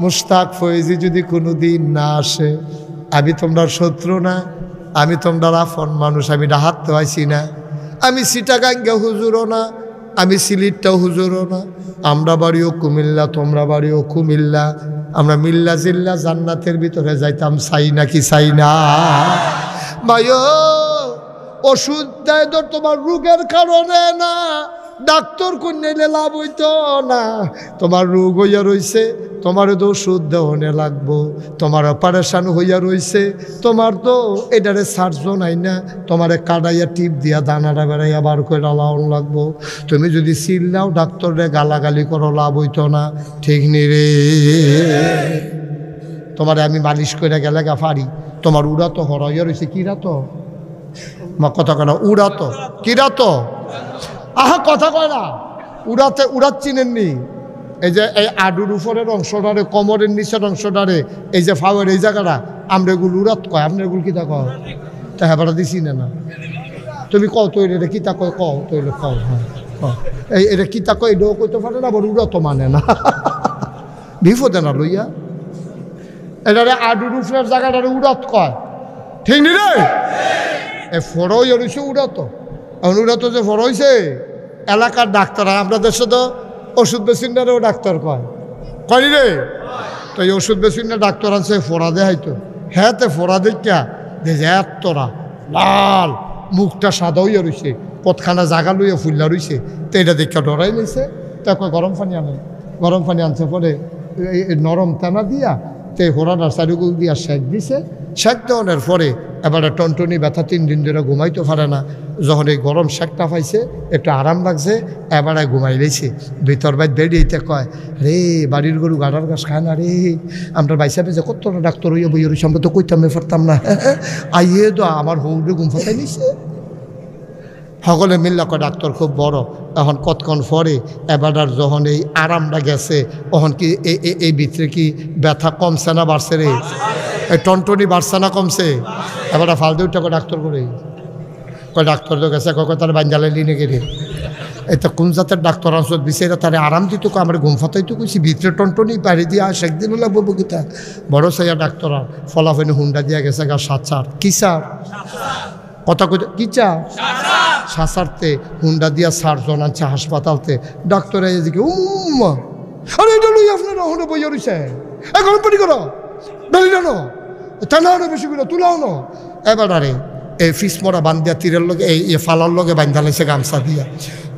মুশতাক ফয়েজি যদি কোনোদিন না আসে, আমি তোমরা শত্রু না, আমি তোমরা আপন মানুষ, আমি ডাহাত তো আইছি না, আমি চিটাগাঙ্গা হুজুরও না, আমি সিলেটটাও হুজুরও না, আমরা বাড়িও কুমিল্লা, তোমরা বাড়িও কুমিল্লা, আমরা মিল্লা জিল্লা জান্নাতের ভিতরে যাইতাম, চাই নাকি চাই না? ভাইও ওষুধ দেয় তো তোমার রোগের কারণে না, ডাক্তার কোন নিলে লাভ হইতো না। তোমার রোগ হইয়া রইছে, তোমার তো ওষুধ দেওয়ানে লাগবো, তোমার অপারেশন হইয়া রইছে, তোমার তো এটারে সার্জন আই না, তোমারে কাটাইয়া টিপ দিয়া দানাটা বেড়াইয়া বার করে লাউন লাগবো। তুমি যদি চিল্লাও ডাক্তারে গালাগালি করো, লাভ হইতো না, ঠিক নি রে? তোমারে আমি মালিশ করে গেলে গা ফারি, তোমার উড়া তো হরাইয়া রয়েছে, কিরা তো মা কথা কেন, উড়া তো কিরা তো, আহা কথা কয় না, উড়াতে উড়াত চিনেননি? এই যে এই আডুর উপরের অংশটারে, কোমরের নিচের অংশটারে, এই যে ফাওয়ার এই জায়গাটা, আমরা এগুলো উড়াত কয়, আপনার এগুলো কিতা কয়? তা হেবাটা দিছি না না, তুমি কও তো এটা কিতা কয়, কও তো এটা কও। হ্যাঁ এই এটা কিতা কয়, এটাও কইতে পারে না, আবার উড়াত মানে না, বিপদে না লইয়া। এটারে আডুর উপরের জায়গাটারে উড়াত কয়, ঠিক নি রে? এ ফরই রয়েছে উড়াত, উড়াত যে ফর হয়েছে এলাকার ডাক্তার, আমরা দেশে তো ওষুধ বেসিনারেও ডাক্তার কয়, কয়নি রে? তো এই ওষুধ বেসিনার ডাক্তার আছে ফোড়া দেয় হয়তো, হ্যাঁ তে ফোড়া দেখা যে এতরা লাল, মুখটা সাদা হইয়া রয়েছে, পথখানা জাগা লইয়া ফুল্লা রয়েছে, তো এটা দেখা ডরাই নিয়েছে। তো গরম পানি আনে, গরম পানি আনছে পরে নরম টানা দিয়া তে হোরানার চারিগুল দিয়া শেক দিছে, শেক দেওয়ানোর পরে এবারে টনটনি ব্যথা, 3 দিন ধরে ঘুমাইতে পারে না। যখন এই গরম শেকটা পাইছে একটু আরাম লাগছে, এবারে ঘুমাই লেছে। ভিতর বাইর বেরিয়েতে কয়, রে বাড়ির গরু গাড়ার গাছ খায় না রে, আমরা বাইসা পেয়েছে কতটা ডাক্তার হইয়া বইয়া রয়েছে, আমরা তো কইতাম পারতাম না, আইয়ে তো আমার হৌরে ঘুম ফাটাই নিছে। সকলে মিল্লা কয় ডাক্তার খুব বড়। এখন কতক্ষণ পরে এবার যখন এই আরামটা গেছে, তখন কি এই ভিতরে কি ব্যথা কমছে না বাড়ছে রে? এই টনটনি বাড়ছে না কমছে? এবার ফালতু উঠে ডাক্তার করে কয় ডাক্তার তো গেছে, কয় তার বাঞ্জালে লিনে গেলে এটা কোন জাতের ডাক্তার আসত বিচারা তারে আরাম দিত, আমার ঘুম ফাতাই তো কইছি, ভিতরে টনটনি বাইরে দিয়ে আস একদিন লাগবো বকিতা। বড় সাইয়া ডাক্তার ফলাফেনি হুন্ডা দিয়া গেছে গা 7 কি চার কথা কই কি চা সাসারতে হুন্ডা দিয়া 7 জন আনছে হাসপাতালতে। ডাক্তার এদিকে উম্মা, আরে এটা লই আপনারা হনে বইয়া রইছে, গরম পানি করো, বেলি জানো টানাও না বেশি করে তুলাও না। এবার আরে এই ফিস মরা বান্ধিয়া তীরের লগে এই ফালার লগে বান্ধা লাইছে গামছা দিয়া,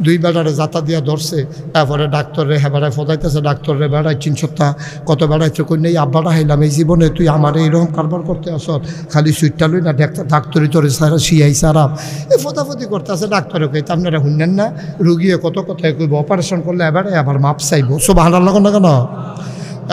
2 বেড়ারে জাতা দিয়া ধরছে। তারপরে ডাক্তারে হেবাড়ায় ফদাইতেছে, ডাক্তারে বেড়ায় 300টা কত বেড়াইছে কই নেই, আব্বাটা হাইলাম এই জীবনে তুই আমার এইরকম কারবার করতে আস, খালি সুইটটা লই না ডাক্তারি তোরে সারা শিয়াই সারাম এই ফদাফদি করতে আছে। ডাক্তারে কই আপনারা শুনলেন না, রুগিয়ে কত কথায় কইব, অপারেশন করলে এবারে আবার মাপ চাইব, সব হানার লাগান না কেন?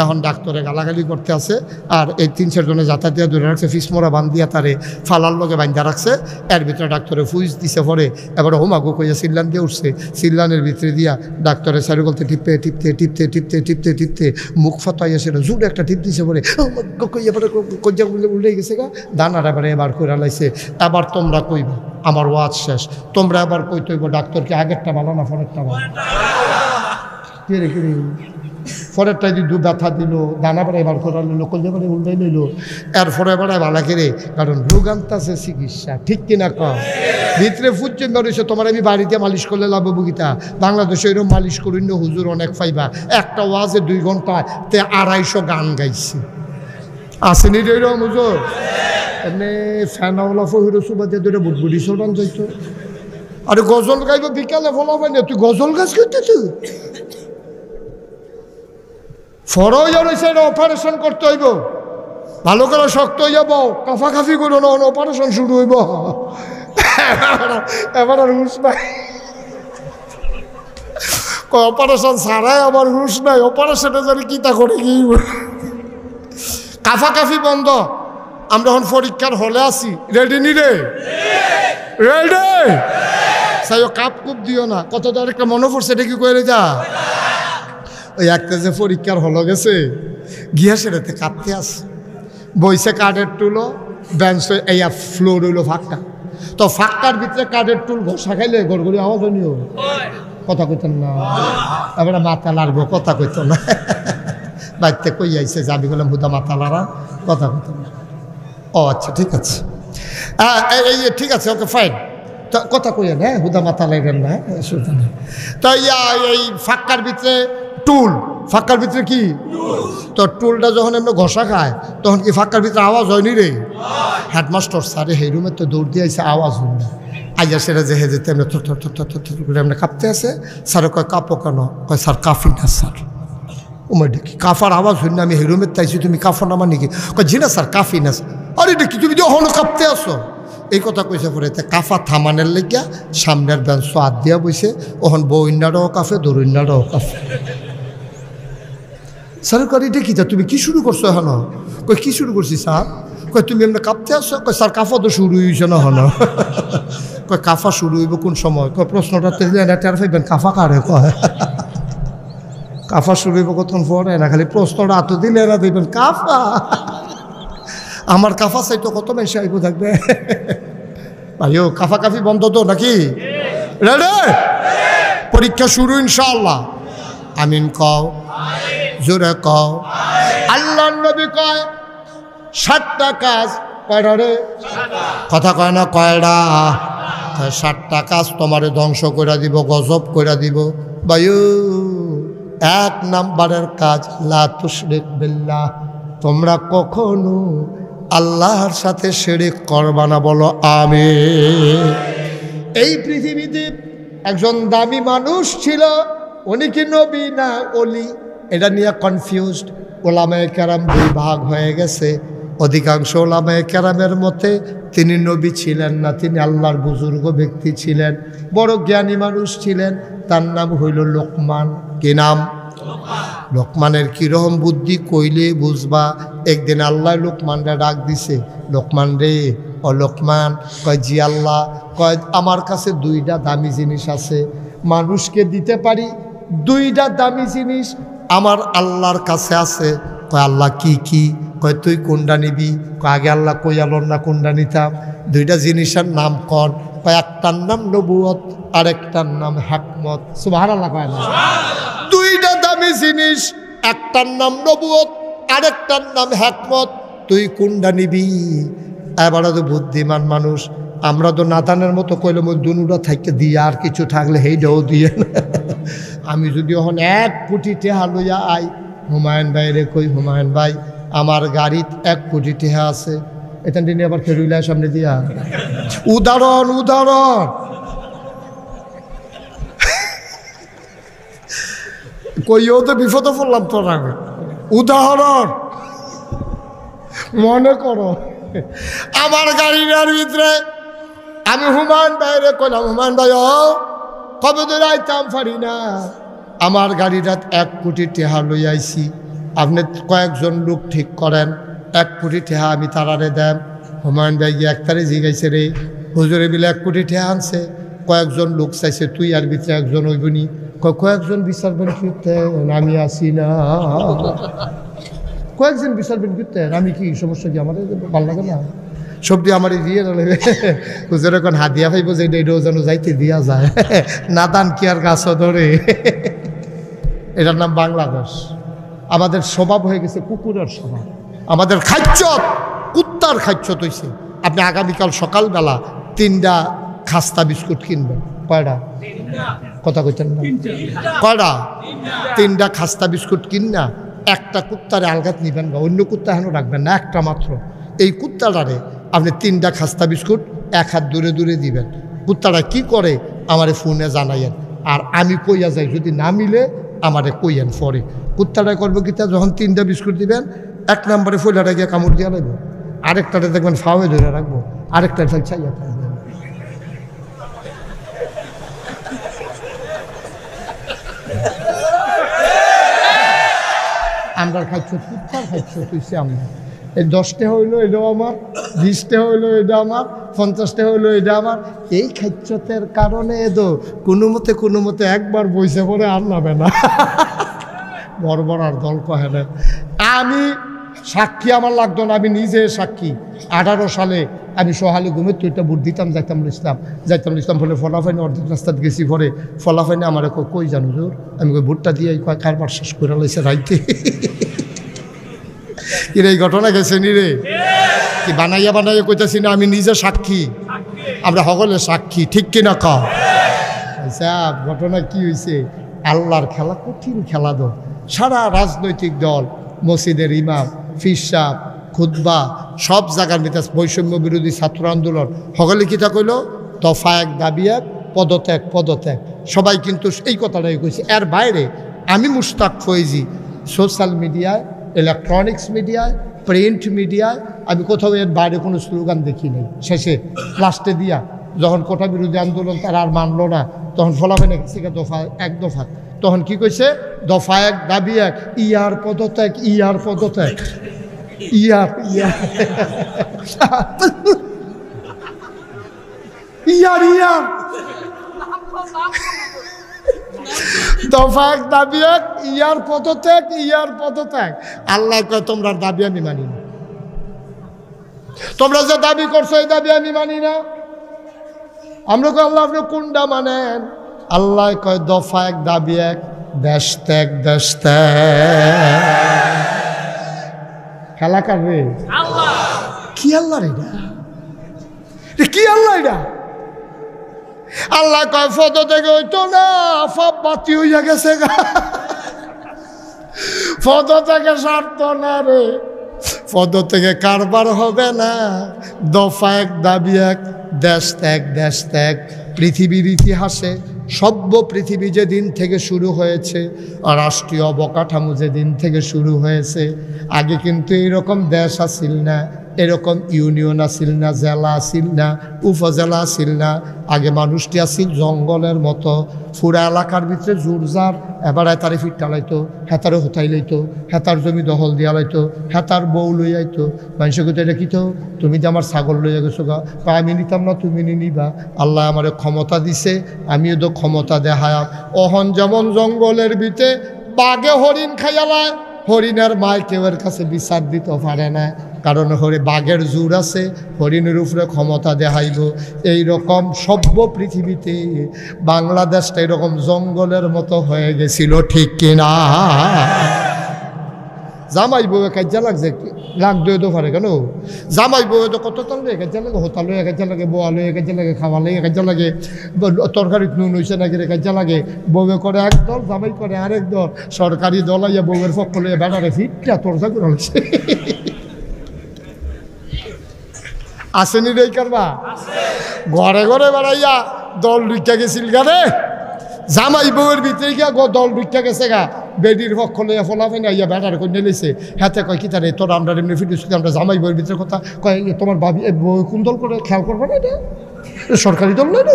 এখন ডাক্তারে গালাগালি করতে আছে, আর এই 3-4 জনে যাতায়াত দিয়া ধরে রাখছে, ফিসমোরা বান্ধিয়া তারে ফালার লগে বান্ধা রাখছে। এর ভিতরে ডাক্তারে ফুইজ দিছে পরে, এবার হোমাগো কইয়া সিল্লান দিয়ে উঠছে, সিল্লানের ভিতরে দিয়া ডাক্তারে সারি বলতে টিপতে টিপতে টিপতে টিপতে টিপতে টিপতে মুখ ফাতাইয়া সেটা জুড়ে একটা টিপ দিছে পরে কইয়া পরে কজ্জা উল্টে গেছে গা, দানার এবারে এবার করে লাইছে। এবার তোমরা কইবা আমার ওয়াজ শেষ, তোমরা এবার কইতে হইব ডাক্তারকে আগেরটা ভালো না পরেরটা ভালো, কে রে পরেরটাই যদি ব্যথা দিল, দানা বেড়ায় এবার করে নিল, কলজা বেড়ায় উল্টাই নিল, এরপরে বেড়ায় ভালো করে, কারণ রোগ আনতেছে চিকিৎসা, ঠিক কিনা কম ভিতরে ফুটছে বেরোছে। তোমার আমি বাড়িতে মালিশ করলে লাভ বুকিতা, বাংলাদেশে এরকম মালিশ করিন্য হুজুর অনেক পাইবা। একটা ওয়াজে 2 ঘন্টায় তে 250 গান গাইছে, আসেনি এরকম হুজুর? এমনি ফ্যানাওয়ালা ফহির সুবাদে ধরে বুটবুটি চড়ান যাইতো, আরে গজল গাইব বিকালে ফলা পাই না, তুই গজল গাছ করতে তুই ফরজ রয়েছে, অপারেশন করতে হইব, ভালো করে শক্ত হয়ে যাব, কাফাকাফি করো না, অপারেশন শুরু হইব। এবার আর হুশ নাই, অপারেশন ছাড়াই আমার হুশ নাই, অপারেশনে জানি কিতা করে কি কাফাকাফি বন্ধ। আমরা এখন পরীক্ষার হলে আছি, রেডি নি রে? রেডি চাই কাপ কুপ দিও না, কত তার একটা মনে পড়ছে, এটা কি করে যা ওই একটা যে পরীক্ষার হলো গেছে গিয়া সেটাতে কাঁদতে আসে, বইছে কাঠের টুলো, বেঞ্চ এই ফ্লোর হইলো ফাঁকা, তো ফাঁকার ভিতরে কাঠের টুল ঘষা খাইলে গড়গড়ি আওয়াজ হইনিও, কথা কইতেন না, এবারে মাথা লাগবো, কথা কইত না। বাড়িতে কই আইছে যে আমি বললাম হুদা মাতালারা কথা কথা। ও আচ্ছা ঠিক আছে, এই ঠিক আছে, ওকে ফাইন। তো কথা কইয়েন, হ্যাঁ হুদা মাথা লাগবেন না, তো এই ফাঁকার ভিতরে টুল, ফাঁকার ভিতরে কি তো টুলটা যখন এমনি ঘষা খায় তখন কি ফাঁকার ভিতরে আওয়াজ হয়নি রে? হেডমাস্টার স্যারে সেই রুমে তো দৌড় দিয়ে আইসে, আওয়াজ হয় না। আইয়া সেটা যে হেজে তেমনি করে এমনি কাঁপতে আছে। স্যারে কয় কাঁপো কেন? কয় স্যার কাফি না স্যার। ওমাই দেখি কাফার আওয়াজ হই না, আমি সেই রুমের তাইছি, তুমি কাফো না মানে কি? কয় জি না স্যার কাফি না স্যার। আরে দেখি তুমি যখন কাঁপতে আসো, এই কথা কইছে পরে কাফা থামানের লেগিয়া সামনের বেঞ্চ হাত দিয়া বইছে। ওহন বইন্যাটাও কাফে, দরুইন্যাটাও কাফে। স্যার কয় এটা কি, তুমি কি শুরু করছো এখন? কই কি শুরু করছি স্যার? কয় তুমি এমনি কাঁপতে আসছো? কয় স্যার কাফা তো শুরু হয়েছে না হন। কয় কাফা শুরু হইব কোন সময়? কয় প্রশ্নটা টের পাইবেন কাফা কারে কয়? কাফা শুরু হইব কতক্ষণ পরে না, খালি প্রশ্নটা এত দিলে না দেখবেন কাফা। আমার কাফা চাইতো কত বেশি আইব থাকবে। ভাইও কাফা কাফি বন্ধ তো নাকি? রেডি? পরীক্ষা শুরু ইনশাআল্লাহ। আমিন কও, জোরে কও। আল্লাহ নবী কয় 7টা কাজ। কয়টা রে? কথা কয় না কয়টা? 7টা কাজ তোমারে ধ্বংস করে দিব, গজব করে দিব। ভাইও 1 নাম্বারের কাজ, লা তুশরিক বিল্লাহ, তোমরা কখনো আল্লাহর সাথে শিরক করবা না। বলো আমিন। এই পৃথিবীতে একজন দামি মানুষ ছিল, উনি কি নবী না ওলি এটা নিয়ে কনফিউজড। ওলামায়ে কেরাম 2 ভাগ হয়ে গেছে। অধিকাংশ ওলামায়ে কেরামের মতে তিনি নবী ছিলেন না, তিনি আল্লাহর বুজুর্গ ব্যক্তি ছিলেন, বড় জ্ঞানী মানুষ ছিলেন। তার নাম হইল লোকমান। কি নাম? লোকমানের কিরকম বুদ্ধি কইলে বুঝবা। একদিন আল্লাহ লোকমানরা ডাক দিছে, লোকমান রে, ও লোকমান। কয় জি আল্লাহ। কয় আমার কাছে 2টা দামি জিনিস আছে, মানুষকে দিতে পারি। 2টা দামি জিনিস আমার আল্লাহর কাছে আছে। কয় আল্লাহ কি কি? কয় তুই কোনটা নিবি? কয় আগে আল্লাহ কই আলোর না কোনটা নিতাম। 2টা জিনিসের নাম কর। কয় একটার নাম নবুয়ত, আরেকটার নাম হিকমত। সুবহানাল্লাহ কয় না? 2টা দামি জিনিস, একটার নাম নবুয়ত, আরেকটার নাম হিকমত, তুই কোনটা নিবি? এবারে তো বুদ্ধিমান মানুষ, আমরা তো নাদানের মতো কইলাম ওই দুনুটা থাকতে দিয়ে আর কিছু থাকলে সেইটাও দিয়ে। আমি যদি এখন 1 কোটি টাকা লইয়া আই, হুমায়ুন ভাই রে কই, হুমায়ুন ভাই আমার গাড়িত 1 কোটি টাকা আছে, এটা নিয়ে আবার খেরুইলার সামনে দিয়া। উদাহরণ উদাহরণ কইও তো বিপদে পড়লাম তোর আগে। উদাহরণ মনে করো, আমার গাড়িটার ভিতরে আমি হুমায়ুন ভাইরে কইলাম, হুমায়ুন ভাই কবে ধরে আইতাম পারি না, আমার গাড়িটা 1 কোটি টাকা লই আইছি, আপনি কয়েকজন লোক ঠিক করেন, 1 কোটি টাকা আমি তারারে দেন। হুমায়ুন ভাই গিয়ে একটারে জিগাইছে, রে হুজুরে বিলে 1 কোটি টাকা আনছে, কয়েকজন লোক চাইছে, তুই আর ভিতরে একজন হইবনি। কয়েকজন বিচারবেন ফিরতে, আমি আসি না। কয়েকজন বিচারবেন ফিরতে, আমি কি সমস্যা কি? আমার ভালো লাগে না সবজি আমার দিয়ে নেবে। হুজুর এখন হাদিয়া পাইব যে এটাও যেন যাইতে দিয়া যায়, নাদান কি আর গাছও ধরে। এটার নাম বাংলাদেশ। আমাদের স্বভাব হয়ে গেছে কুকুরের স্বভাব, আমাদের খাদ্য কুত্তার খাদ্য হইছে। আপনি আগামীকাল সকালবেলা 3টা খাস্তা বিস্কুট কিনবেন। কয়টা? কথা কইতেন না? কয়টা? 3টা খাস্তা বিস্কুট কিন না, একটা কুত্তারে আলগাত নিবেন বা অন্য কুত্তা হেন রাখবেন না, একটা মাত্র। এই কুত্তাটারে আপনি 3টা খাস্তা বিস্কুট 1 হাত দূরে দূরে দিবেন। কুত্তাটা কি করে আমারে ফোনে জানাইয়েন, আর আমি কইয়া যাই, যদি না মিলে আমারে কইয়েন পরে। কুত্তাটা করবো কি, যখন 3টা বিস্কুট দিবেন, 1 নম্বরে ফইলাটা গিয়ে কামড় দিয়া লাগবে, আরেকটাতে দেখবেন ফাওয়ে ধরে রাখবো, আরেকটা চাইয়া থাকবে। আমরা খাচ্ছ কুত্তার খাচ্ছ তুইছে। আমরা এই 10টা হইলো এটাও আমার, 20টা হইলো এটা আমার, 50টা হইলো এটা আমার। এই খাচ্ছতের কারণে তো কোনো মতে একবার বইসে পড়ে আর নামে না। বড় আর দল কহে না। আমি সাক্ষী আমার লাগতো না, আমি নিজে সাক্ষী। 18 সালে আমি সহালে ঘুমের তো এটা বুট দিতাম, যাইতাম ইসলাম ফলে ফলাফাইনে অর্ধেক রাস্তাত গেছি, পরে ফলাফাইনে আমার কই জানো জোর, আমি কই বুটটা দিয়ে কারবার শেষ করে লাইছে রাইতে। কিরে এই ঘটনা গেছে নি রে? কি বানাইয়া বানাইয়া কইতাছি না, আমি নিজে সাক্ষী, আমরা সকলে সাক্ষী, ঠিক কিনা ক? আচ্ছা, ঘটনা কি হয়েছে? আল্লাহর খেলা, কঠিন খেলা দল। সারা রাজনৈতিক দল, মসজিদের ইমাম, ফির সাহেব, খুতবা, সব জায়গার মিতাজ, বৈষম্য বিরোধী ছাত্র আন্দোলন, সকলে কিতা কইল? দফা এক, দাবি এক, পদত্যাগ, পদত্যাগ। সবাই কিন্তু এই কথাটাই কইছে। এর বাইরে আমি মুশতাক ফয়েজি সোশ্যাল মিডিয়ায়, ইলেকট্রনিক্স মিডিয়ায়, প্রিন্ট মিডিয়ায় আমি কোথাও এর বাইরে কোনো স্লোগান দেখি নাই। শেষে লাস্টে দিয়া যখন কোটা বিরোধী আন্দোলন তারা আর মানলো না, তখন ফলাফেনে গেছে দফা এক, দফা। তখন কি কইছে? দফা এক, দাবি এক, ইয়ার পদত্যাগ, ইয়ার পদত্যাগ, ইয়ার ইয়ার ইয়ার ইয়ার দফা এক, দাবি এক, ইয়ার পদত্যাগ, ইয়ার পদত্যাগ। আল্লাহ কয় তোমরা দাবি আমি মানি না, তোমরা যে দাবি করছো এই দাবি আমি মানি না। আমরা কই আল্লাহ আপনি কোনটা মানেন? আল্লাহ কয় দফা এক, দাবি এক, দেশ ত্যাগ, দেশ ত্যাগ। খেলা কাটবে কি আল্লাহ রে? কি আল্লাহ এটা? আল্লাহ কয় ফদ থেকে হইতো না, সব বাতি হইয়া গেছে গা, ফদ থেকে সারত না রে, পদ থেকে কারবার হবে না। দফা এক, দাবি এক, দেশ ত্যাগ, দেশ ত্যাগ। পৃথিবীর ইতিহাসে সভ্য পৃথিবী যেদিন থেকে শুরু হয়েছে, আর রাষ্ট্রীয় অবকাঠামো যেদিন থেকে শুরু হয়েছে, আগে কিন্তু এইরকম দেশ আসিল না, এরকম ইউনিয়ন আসিল না, জেলা আসিল না, উপজেলা আসিল না। আগে মানুষটি আসিল জঙ্গলের মতো, পুরা এলাকার ভিতরে জোরজার। এবার হেতারে ফিটটা লাইতো, হেতারে হোতাই লইতো, হেতার জমি দখল দিয়া লাইতো, হেতার বউ লই আইতো। মানুষকে কইতো এটা কি তো, তুমি যে আমার ছাগল লইয়া গেছো গা, আমি নিতাম না, তুমি নিবা। আল্লাহ আমারে ক্ষমতা দিছে, আমিও তো ক্ষমতা দেখায়াম। অহন যেমন জঙ্গলের ভিতরে বাঘে হরিণ খাইয়ালায়, হরিণের মায় কেউ এর কাছে বিচার দিতে পারে না, কারণ বাঘের জোর আছে, হরিণের উপরে ক্ষমতা দেখাইব। এইরকম সভ্য পৃথিবীতে বাংলাদেশটা এরকম জঙ্গলের মতো হয়ে গেছিল, ঠিক কিনা? জামাই বউয়ে কাজা লাগছে, লাগ দই তো পারে কেন? জামাই বউয়ে তো কত তাল লয়ে কাজা লাগে, হোতা লয়ে কাজা লাগে, বোয়া লয়ে কাজা লাগে, খাওয়া লয়ে কাজা লাগে, তরকারি নুন হয়েছে নাকি রে কাজা লাগে। বউয়ে করে এক দল, জামাই করে আরেক দল। সরকারি দল আইয়া বউয়ের পক্ষ লইয়া বেড়ারে ফিটটা তোরজা করে হয়েছে। আসেনি রে কারবা? ঘরে ঘরে বেড়াইয়া দল ঢুকিয়া গেছিল গারে, জামাই বউয়ের ভিতরে গিয়া দল ঢুকিয়া গেছে গা। বেডির পক্ষ লইয়া ফলাফে না ইয়া বেটার করে নিয়েছে। হাতে কয় কি তারে তোর আমরা এমনি ফিটিস, আমরা জামাই বউয়ের ভিতরে কথা কয়, তোমার ভাবি বউ কোন দল করে খেয়াল করবে না? এটা সরকারি দল নয় না,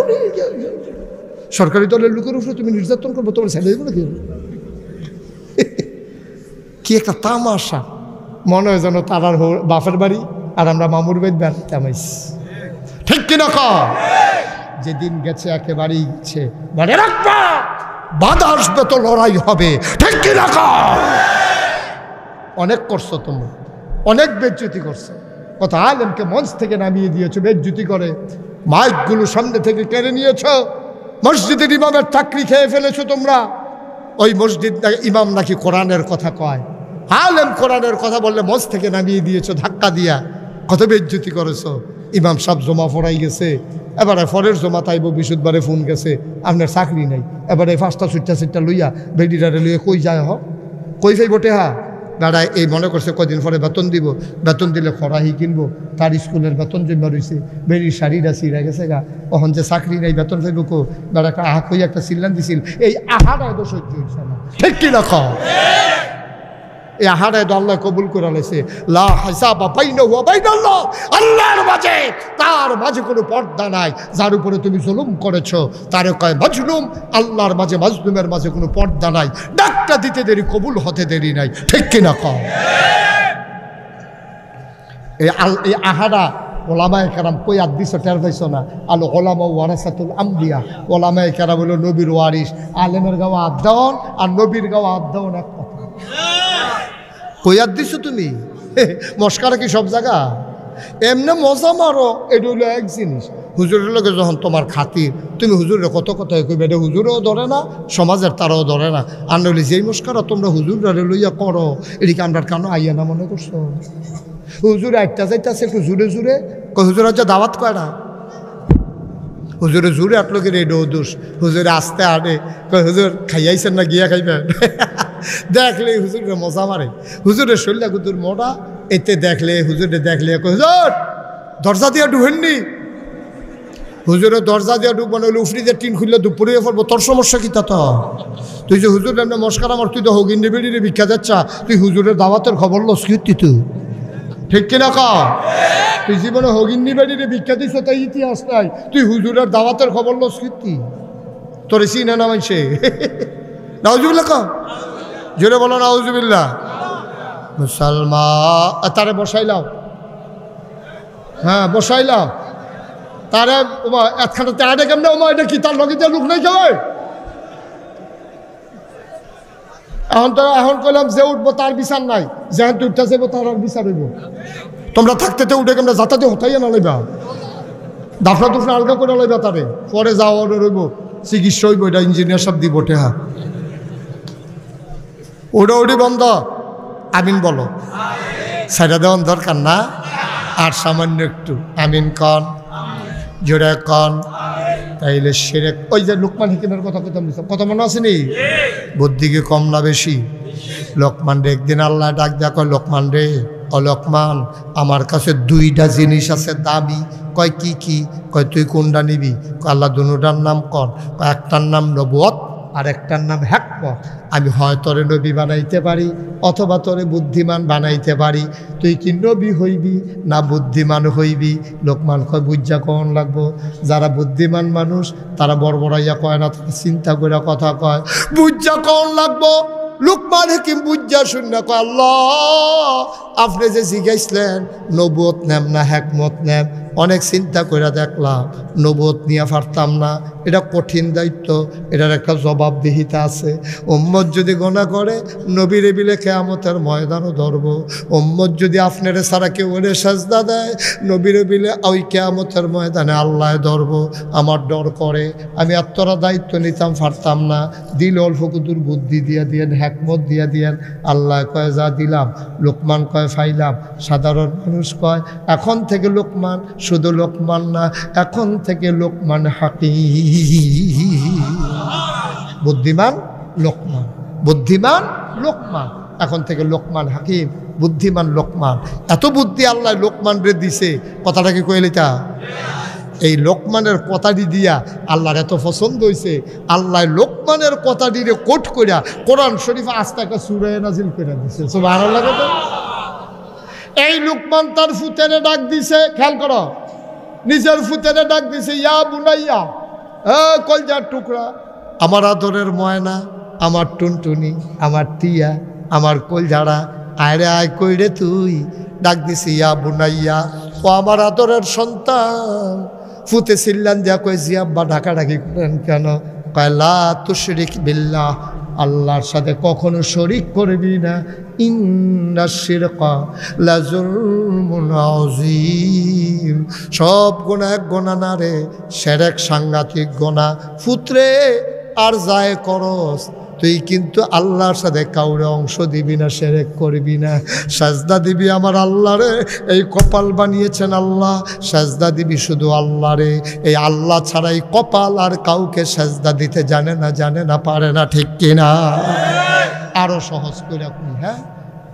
সরকারি দলের লোকের উপরে তুমি নির্যাতন করবো, তোমার ছেলে দেবো নাকি? কি একটা তামাশা! মনে হয় যেন তারার বাপের বাড়ি আর আমরা মামুর বাড়ি বেড়াতে আমাইছি, ঠিক কিনা ক? যেদিন গেছে একেবারেই গেছে, মনে রাখবা বাধা আসবে তো লড়াই হবে, ঠিক কিনা ক? অনেক করছো তোমরা, অনেক বেজ্জতি করছো। কত আলেমকে মঞ্চ থেকে নামিয়ে দিয়েছো বেজ্জতি করে, মাইকগুলো সামনে থেকে কেড়ে নিয়েছো, মসজিদের ইমামের চাকরি খেয়ে ফেলেছো তোমরা। ওই মসজিদ ইমাম নাকি কোরআনের কথা কয়, আলেম কোরআনের কথা বললে মঞ্চ থেকে নামিয়ে দিয়েছো ধাক্কা দিয়া। কত বেজ্জতি করেছো। ইমাম সাহেব জমা পড়াই গেছে, এবারে ফরের জমা তাইব, বিশুদ্ধবারে ফোন গেছে, আপনার চাকরি নাই। এবারে 5টা 6টা লইয়া বেডিটারে লইয়া কই যায়, কই যাইব টেহা? দাঁড়ায় এই মনে করছে কদিন পরে বেতন দিব, বেতন দিলে খরাহি কিনবো, তার স্কুলের বেতন জমা রয়েছে, বেরির শাড়িটা ছিঁড়া গেছে গা, ওখান যে চাকরি নেই, বেতন ফেলবো কো? দাঁড়া একটা আহা কই একটা চিল্লান দিছিল, এই আহারায় তো সহ্য হচ্ছে না, ঠিক কি না? এই আহারায় তো আল্লাহ কবুল করে লেছে। লা হিসাবা বাইনাহু ওয়া বাইনাল্লাহ, আল্লাহর মাঝে তার মাঝে কোনো পর্দা নাই। যার উপরে তুমি জুলুম করেছো তারে কয় মাজলুম, আল্লাহর মাঝে মাজলুমের মাঝে কোনো পর্দা নাই। ডাকটা দিতে দেরি, কবুল হতে দেরি নাই, ঠিক কিনা কও? এই আহারা ওলামায়ে কেরাম কই আদিস টের পাইছো না? আল ওলামা ওয়ারাসাতুল আমবিয়া, ওলামায়ে কেরাম হলো নবীর ওয়ারিস। আলেমের গাওয়া আদান আর নবীর গাওয়া আদান এক কথা। কই আর দিছো তুমি? মস্কারা কি সব জায়গা? এমনি মজা মারো, এটা হইলো এক জিনিস। হুজুরের লোকে যখন তোমার খাতির, তুমি হুজুরের কত কথা কইবে, এটা হুজুরেও ধরে না, সমাজের তারাও ধরে না। আর নইলে যেই মুস্কারা তোমরা হুজুরে লইয়া করো, এদিকে আমরা কেন আইয়া না মনে করছো? হুজুরে আটটা যাইতেছে একটু জুড়ে জুড়ে, হুজুর হচ্ছে দাওয়াত করে না, হুজুরে জুড়ে আটলোকের এটাও দোষ। হুজুরে আসতে আনে, হুজুর খাইয়াইছেন না, গিয়া খাইবেন। দেখলে হুজুরে মজা মারে, হুজুরের শরীরে হুজুর মোটা, এতে দেখলে হুজুরে দেখলে হুজুর দরজা দিয়া ঢুকেননি, হুজুরের দরজা দিয়া ঢুকবো না, উফরিদের টিন খুললে দুপুরে পড়বো, তোর সমস্যা কি তা? তো তুই যে হুজুর এমনি মস্কার আমার, তুই তো হগিন বেড়িয়ে ভিক্ষা যাচ্ছা, তুই হুজুরের দাওয়াতের খবর লস কি তুই, ঠিক কিনা কা? তুই জীবনে হগিন্নি বেড়িয়ে ভিক্ষা দিস, তাই ইতিহাস নাই, তুই হুজুরের দাওয়াতের খবর লস কি তোর চিনা না মানছে? নাউজুবিল্লাহ কা, জোরে বলো নাউজুবিল্লাহ। মুসলমান তারে বসাইলাম, হ্যাঁ বসাইলাম তারে, একখানা তেড়ে কেমন এটা কি তার লগে লোক নাই যাবে? এখন কইলাম যে উঠবো তার বিচার নাই, যেহেন উঠতে যাবো তার আর বিচার হইব। তোমরা থাকতে উঠে কেমন যাতাতে হতাইয়া না লইবা, দাফনা দুফনা আলগা করে লইবা, তারে পরে যাওয়া রইব, চিকিৎসা হইব, এটা ইঞ্জিনিয়ার সব দিব টেহা। ওটা ওটি বন্ধ, আমিন বলো, সেটা দেওয়ার দরকার না, আর সামান্য একটু আমিন কন, জোরে কন, তাইলে সেরে। ওই যে লোকমান হিকিমের কথা কথা মনে আছে নি? বুদ্ধি কি কম না বেশি? লোকমান রে একদিন আল্লাহ ডাক দেয়া, কয় লোকমান রে, ও লোকমান, আমার কাছে দুইটা জিনিস আছে দামি। কয় কি কি? কয় তুই কোনটা নিবি? আল্লাহ দুটার নাম কর। একটার নাম নবুয়ত আর একটার নাম হিকমত। আমি হয় তোরে নবী বানাইতে পারি, অথবা তোরে বুদ্ধিমান বানাইতে পারি। তুই কি নবী হইবি না বুদ্ধিমান হইবি? লোকমান কয় বুঝা কন লাগবো। যারা বুদ্ধিমান মানুষ তারা বড়বড়াইয়া কয় না, তারা চিন্তা করে কথা কয়। বুঝা কন লাগবো। লোকমান হাকিম বুঝা শূন্য কয়, আল্লাহ আপনি যে জিজ্ঞাসলেন নবুয়ত নেম না হিকমত নেম, অনেক চিন্তা করে দেখলাম নবুয়ত নিয়ে পারতাম না, এটা কঠিন দায়িত্ব, এটার একটা জবাবদিহিতা আছে। উম্মত যদি গোনা করে নবীরে বিলে কিয়ামতের ময়দানও ধরব। উম্মত যদি আপনারে ছাড়া কেউ ওরে সাজদা দেয় নবীরে বিলে ওই কিয়ামতের ময়দানে আল্লাহ ধরব। আমার ডর করে, আমি এতটা দায়িত্ব নিতাম পারতাম না। দিল অল্প কুতুর বুদ্ধি দিয়া দিয়েন, হিকমত দিয়া দিয়েন। আল্লাহ কয় যা দিলাম। লোকমান কয় ফাইলাম। সাধারণ মানুষ কয় এখন থেকে লোকমান শুধু লোকমান না, এখন থেকে লোকমান হাকিম। বুদ্ধিমান লোকমান, বুদ্ধিমান লোকমান, এখন থেকে লোকমান হাকিম, বুদ্ধিমান লোকমান। এত বুদ্ধি আল্লাহ লোকমান রে দিছে, কথাটা কি কইলিতা? এই লোকমানের কথাটি দিয়া আল্লাহর এত পছন্দ হয়েছে, আল্লাহ লোকমানের কথাটি রে কোট করিয়া কোরআন শরীফ আস্তে একটা সূরা নাজিল করে দিছে। সুবহানাল্লাহ। এই লোকমান তার ফুতেরে ডাক দিছে, খেয়াল করো, নিজের ফুতেরে ডাক দিছে, ইয়া বুনাইয়া, কলজার টুকরা, আমার আদরের ময়না, আমার টুনটুনি, আমার টিয়া, আমার কলজারা, আয়রে আয় কইরে তুই। ডাক দিছে ইয়া বুনাইয়া, ও আমার আদরের সন্তান। ফুতে চিল্লান দিয়া কই জিয়াব্বা ডাকাডাকি করেন কেন? কয় লা তুশরিক বিল্লাহ, আল্লাহর সাথে কখনো শরিক করবি না। ইন্নাশ শিরকা লাযুলমুন আযীম, সব গুনাহ এক গুনাহ না রে, শিরক সাংঘাতিক গুনাহ। পুত্রে আর যায় করস, তুই কিন্তু আল্লাহর সাথে কাউরে অংশ দিবি না, শিরক করবি না। সাজদা দিবি আমার আল্লাহরে, এই কপাল বানিয়েছেন আল্লাহ, সাজদা দিবি শুধু আল্লাহরে। এই আল্লাহ ছাড়াই কপাল আর কাউকে সাজদা দিতে জানে না, পারে না, ঠিক কিনা? আরো সহজ করে আপনি, হ্যাঁ,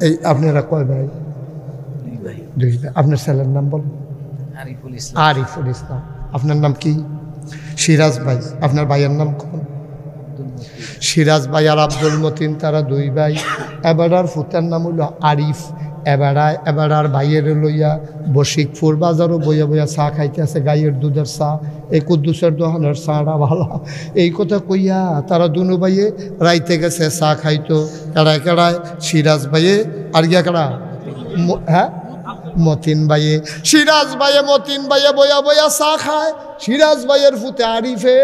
এই আপনারা কয় ভাই? দুই ভাই। আপনার ছেলের নাম বল? আরিফুল ইসলাম। আপনার নাম কি? সিরাজ ভাই। আপনার ভাইয়ের নাম কোন? সিরাজ ভাই আর আব্দুল মতিন, তারা দুই ভাই। এবারার ফুতার নাম হইল আরিফ। এবারার ভাইয়ের লইয়া বশিকপুর বাজারও বইয়া বইয়া চা খাইতে আছে, গাইয়ের দুধের চা, এই কুদ্দুসের দোকানের চাটা ভালো। এই কথা কইয়া তারা দুনো ভাইয়ে রাইতে গেছে চা খাইতো। কেড়ায় কেড়ায় সিরাজ ভাইয়ে আর গিয়া কেড়া, হ্যাঁ, মতিন ভাইয়ে। সিরাজ ভাইয়ে মতিন ভাইয়ে বইয়া বইয়া চা খায়। সিরাজ ভাইয়ের ফুতে আরিফে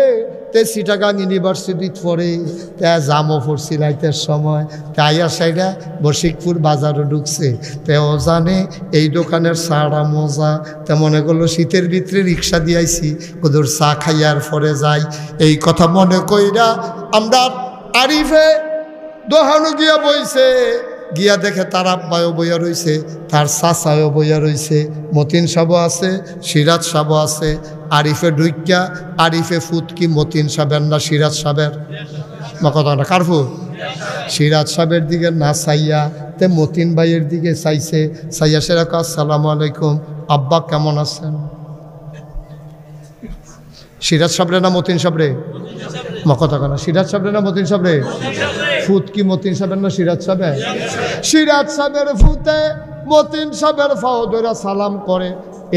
তে চিটাগাং ইউনিভার্সিটিত পড়ে তে জামও পড়ছিলাইতের সময় তাইয়া সাইডা বশিকপুর বাজারও ঢুকছে তেও জানে এই দোকানের চাটা মজা তে মনে করলো শীতের ভিতরে রিক্সা দিয়াইছি ওদের চা খাইয়ার পরে যাই এই কথা মনে কইরা আমরা আরিফে দোহানো গিয়া বইছে গিয়া দেখে তার আব্বায়ও বইয়া রইছে তার চাচায়ও বইয়া রইছে মতিন সাবও আছে সিরাজ সাবও আছে আরিফে ঢুকিয়া আরিফে ফুটকি মতিন সাবের না সিরাজ সাবের বা কথাটা কার ফুট সিরাজ সাবের দিকে না চাইয়া তে মতিন ভাইয়ের দিকে চাইছে চাইয়া সেরকম আসসালামু আলাইকুম আব্বা কেমন আছেন সিরাজ সাবরে না মতিন সাবরে মা কথা কেনা সিরাজ সাবরে না মতিন সাবরে ফুট কি মতিন সাহেবের না সিরাজ সাহেব সিরাজ সাহেবের ফুতে মতিন সাহেবের ফাও ধরে সালাম করে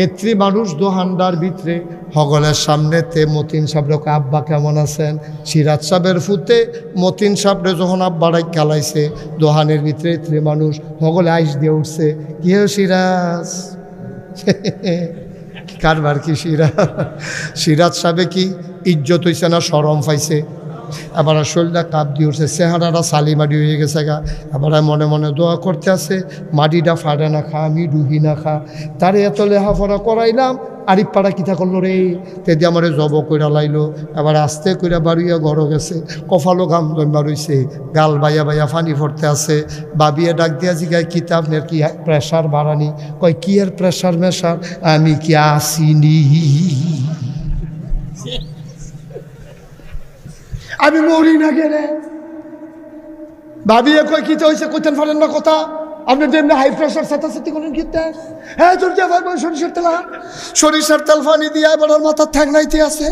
এত্রি মানুষ দোহানদার ভিতরে হগলের সামনে তে মতিন সাহেবকে আব্বা কেমন আছেন সিরাজ সাহেবের ফুতে মতিন সাহেবরে যখন আব্বারাই খেলাইছে দোহানের ভিতরে এত্রি মানুষ হগলে আইস দিয়ে উঠছে কি হে সিরাজ কারবার কি সিরাজ সাহেবে কি ইজ্জত হইছে না শরম পাইছে আবার শরীরটা কাপ দিয়ে উঠছে চেহারাটা সালি মাটি হয়ে গেছে গা আবার মনে মনে দোয়া করতে আছে মাটিটা ফাটে না খা আমি ডুহি না খা তারে এত লেহাপড়া করাইলাম আরিফ পাড়া কিতা করলো রে তেদি আমারে জব কইরা লাইলো আবার আস্তে কইরা বাড়িয়া ঘর গেছে কফালো ঘাম জমা রইছে গাল বাইয়া বাইয়া ফানি ফরতে আছে বাবিয়ে ডাক দিয়া জিগায় কিতাব নের কি প্রেশার বাড়ানি কয় কি এর প্রেশার মেশার আমি কি আসিনি আমি মরি না গেলে ভাবিয়ে কই কি হয়েছে কইতেন পারেন না কথা আপনি যেমনি হাই প্রেশার সাথে করেন কিতে হ্যাঁ তোর যে সরিষার তেল পানি দিয়ে এবার মাথার ঠ্যাংনাইতে আছে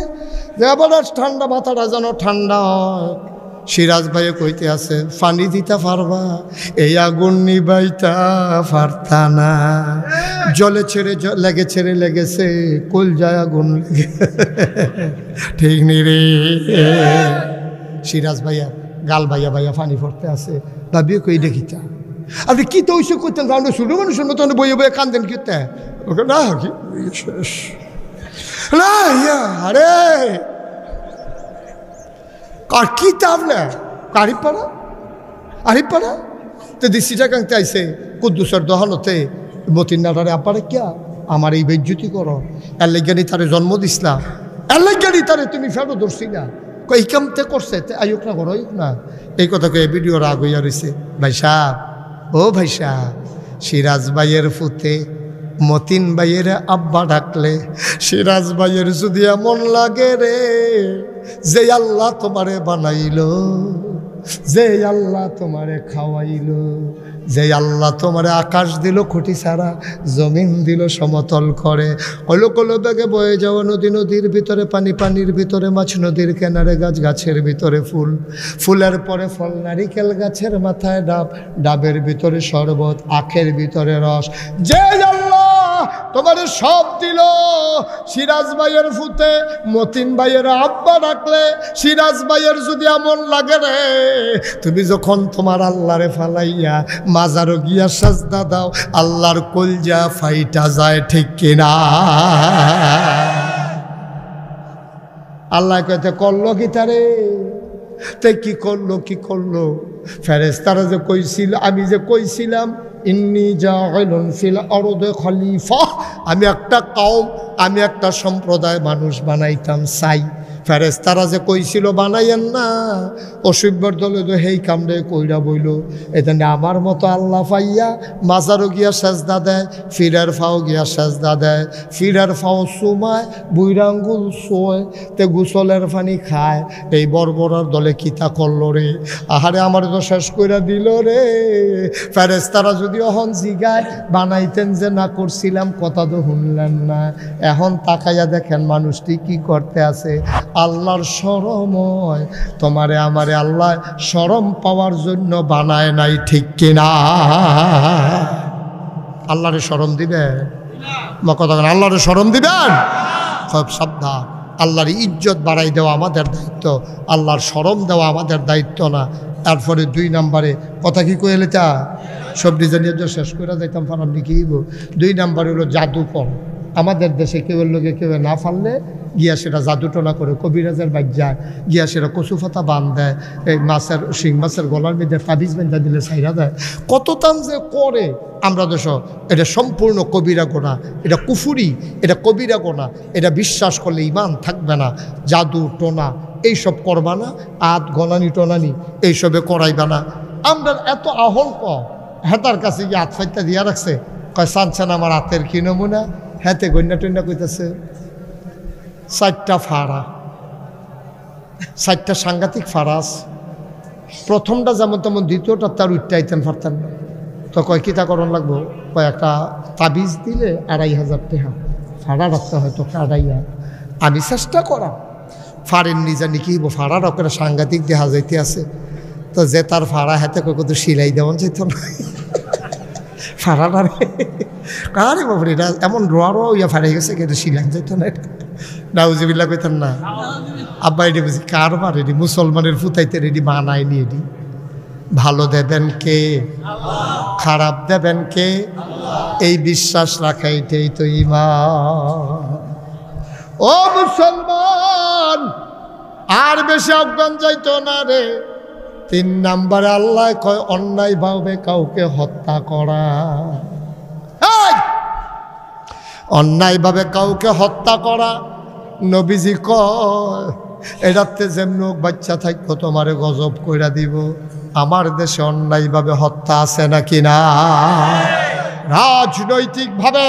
যে এবার ঠান্ডা মাথাটা যেন ঠান্ডা হয় সিরাজ ভাইয়ে কইতে আছে পানি দিতে পারবা এই আগুন নিবাইতা পারতা না জলে ছেড়ে লেগেছে কুল যায় আগুন লেগে ঠিক নি রে সিরাজ ভাইয়া গাল ভাইয়া ভাইয়া পানি পড়তে আছে ভাবিয়ে কই দেখিতা আপনি কি তো ওইসব করতেন কারণ ছোটো মানুষের মতো বইয়ে বইয়ে কান্দেন কিতে ওকে না কি আরে আর কি তাপ না আরিফপাড়া তো দিশিটা কাংতে আইসে কুদ্দুসের দহনতে মতিন নাটারে আপারে কিয়া আমার এই বেজ্জুতি করো এর লেগানি তারে জন্ম দিসলা এর লেগানি তারে তুমি ফেরো ধরছি না কই কামতে করছে আইক না ঘর না এই কথাকে ভিডিও রাগ হইয়া রয়েছে ভাই সাহেব ও ভাই সাহেব সিরাজ ভাইয়ের ফুতে মতিন ভাইয়ের আব্বা ডাকলে সিরাজ ভাইয়ের যদি এমন লাগে রে যে আল্লাহ তোমারে বানাইলো যে আল্লাহ তোমারে খাওয়াইলো যে আল্লাহ তোমারে আকাশ দিল খুঁটি ছাড়া জমিন দিল সমতল করে কলো কলো বেগে বয়ে যাওয়া নদীর ভিতরে পানির ভিতরে মাছ নদীর কিনারে গাছের ভিতরে ফুল ফুলের পরে ফল নারিকেল গাছের মাথায় ডাবের ভিতরে শরবত আখের ভিতরে রস যে আল্লাহ তোমারে সব দিল সিরাজ ভাইয়ের ফুতে মতিন ভাইয়ের আব্বা ডাকলে সিরাজ ভাইয়ের যদি এমন লাগে রে তুমি যখন তোমার আল্লাহরে ফালাইয়া মাজারও গিয়া সাজদা দাও আল্লাহর কলজা ফাইটা যায় ঠিক কিনা আল্লাহ কইতে করলো কি তারে তে কি করলো ফেরেশতারা যে কইছিল আমি যে কইছিলাম ইন্নী জাইলুন ফিল আরদি খলিফা আমি একটা কওম আমি একটা সম্প্রদায় মানুষ বানাইতাম চাই ফেরেশতারা যে কইছিল বানাইয়েন না অসভ্যর দলে তো হেই কামড়ে কইরা বইল এখানে আমার মতো আল্লাহ পাইয়া মাজারও গিয়া সেজদা দেয় ফিরার ফাও গিয়া সেজদা দেয় ফিরার ফাও সুমায় বুইরাঙ্গুল শোয় তে গুসলের পানি খায় এই বর্বরার দলে কিতা করলো রে আহারে আমার তো শেষ কইরা দিল রে ফেরেশতারা যদি অহন জিগায় বানাইতেন যে না করছিলাম কথা তো শুনলেন না এখন তাকাইয়া দেখেন মানুষটি কি করতে আছে আল্লাহর শরময় তোমারে আমারে আল্লাহ শরম পাওয়ার জন্য বানায় নাই ঠিক কিনা আল্লাহরে শরম দিবেন কথা আল্লাহরে শরম দিবেন খুব সাবধান আল্লাহর ইজ্জত বাড়াই দেওয়া আমাদের দায়িত্ব আল্লাহর শরম দেওয়া আমাদের দায়িত্ব না তারপরে 2 নম্বরে কথা কি কইলে তা সব ডিজাইনের শেষ করে যাইতাম ফারাম লিখিব 2 নম্বরে হলো জাদুকর আমাদের দেশে কেউ লোকে কেউ না ফাললে গিয়া সেটা জাদুটনা করে, কবিরাজের বাইক যায় গিয়া সেটা কচু পাতা বান দেয়, এই মাছের শিং মাছের গলার মধ্যে তাবিজ বেঁধা দিলে ছাইরা দেয়, কত তান যে করে। আমরা দেশ এটা সম্পূর্ণ কবিরা গোনা, এটা কুফুরি, এটা কবিরা গোনা, এটা বিশ্বাস করলে ইমান থাকবে না। জাদু টোনা এইসব করবা না, আত গনানি টনানি এইসবে করাইবা না। আমরা এত আহল হেতার কাছে গিয়ে হাত ফাইতা দিয়া রাখছে, কয় চানছেন আমার হাতের কি নমুনা, হেতে গন্যা টন্যা কইতেছে 4টা ফাড়া, 4টা সাংঘাতিক ফাড়াস। প্রথমটা যেমন তেমন, দ্বিতীয়টা তার উঠতে পারতেন না। তো কয় কিতা করণ লাগবো, কয় একটা তাবিজ দিলে 2500 টাকা ফাড়া রাখতে হয়, তোকে 2500। আমি চেষ্টা করা ফাড়েন নিজা নিকি ফাড়া রকের সাংঘাতিক দেখা যাইতে আছে। তো যে তার ফাড়া হাতে কত সিলাই দেওয়া যেত না ফাড়াটা রে, কারে বাবরে এটা এমন রোয়া ইয়া ফাড়ে গেছে, কিন্তু সিলাই যেত না। এটা নাউজিবিল্লাহ কইতেন না। আব্বা এটি বুঝি কার মার, এটি মুসলমানের ফুতাইতে রেডি বানায়নি। এটি ভালো দেবেন কে, খারাপ দেবেন কে, এই বিশ্বাস রাখা এটাই তো ঈমান। ও মুসলমান, আর বেশি অজ্ঞান যাইতো না রে। 3 নম্বরে আল্লাহ কয় অন্যায় ভাবে কাউকে হত্যা করা। অন্যায়ভাবে কাউকে হত্যা করা, নবীজি কয় এটাতে যেমন বাচ্চা থাকতো তোমারে গজব কইরা দিব। আমার দেশে অন্যায়ভাবে হত্যা আছে নাকি না? রাজনৈতিকভাবে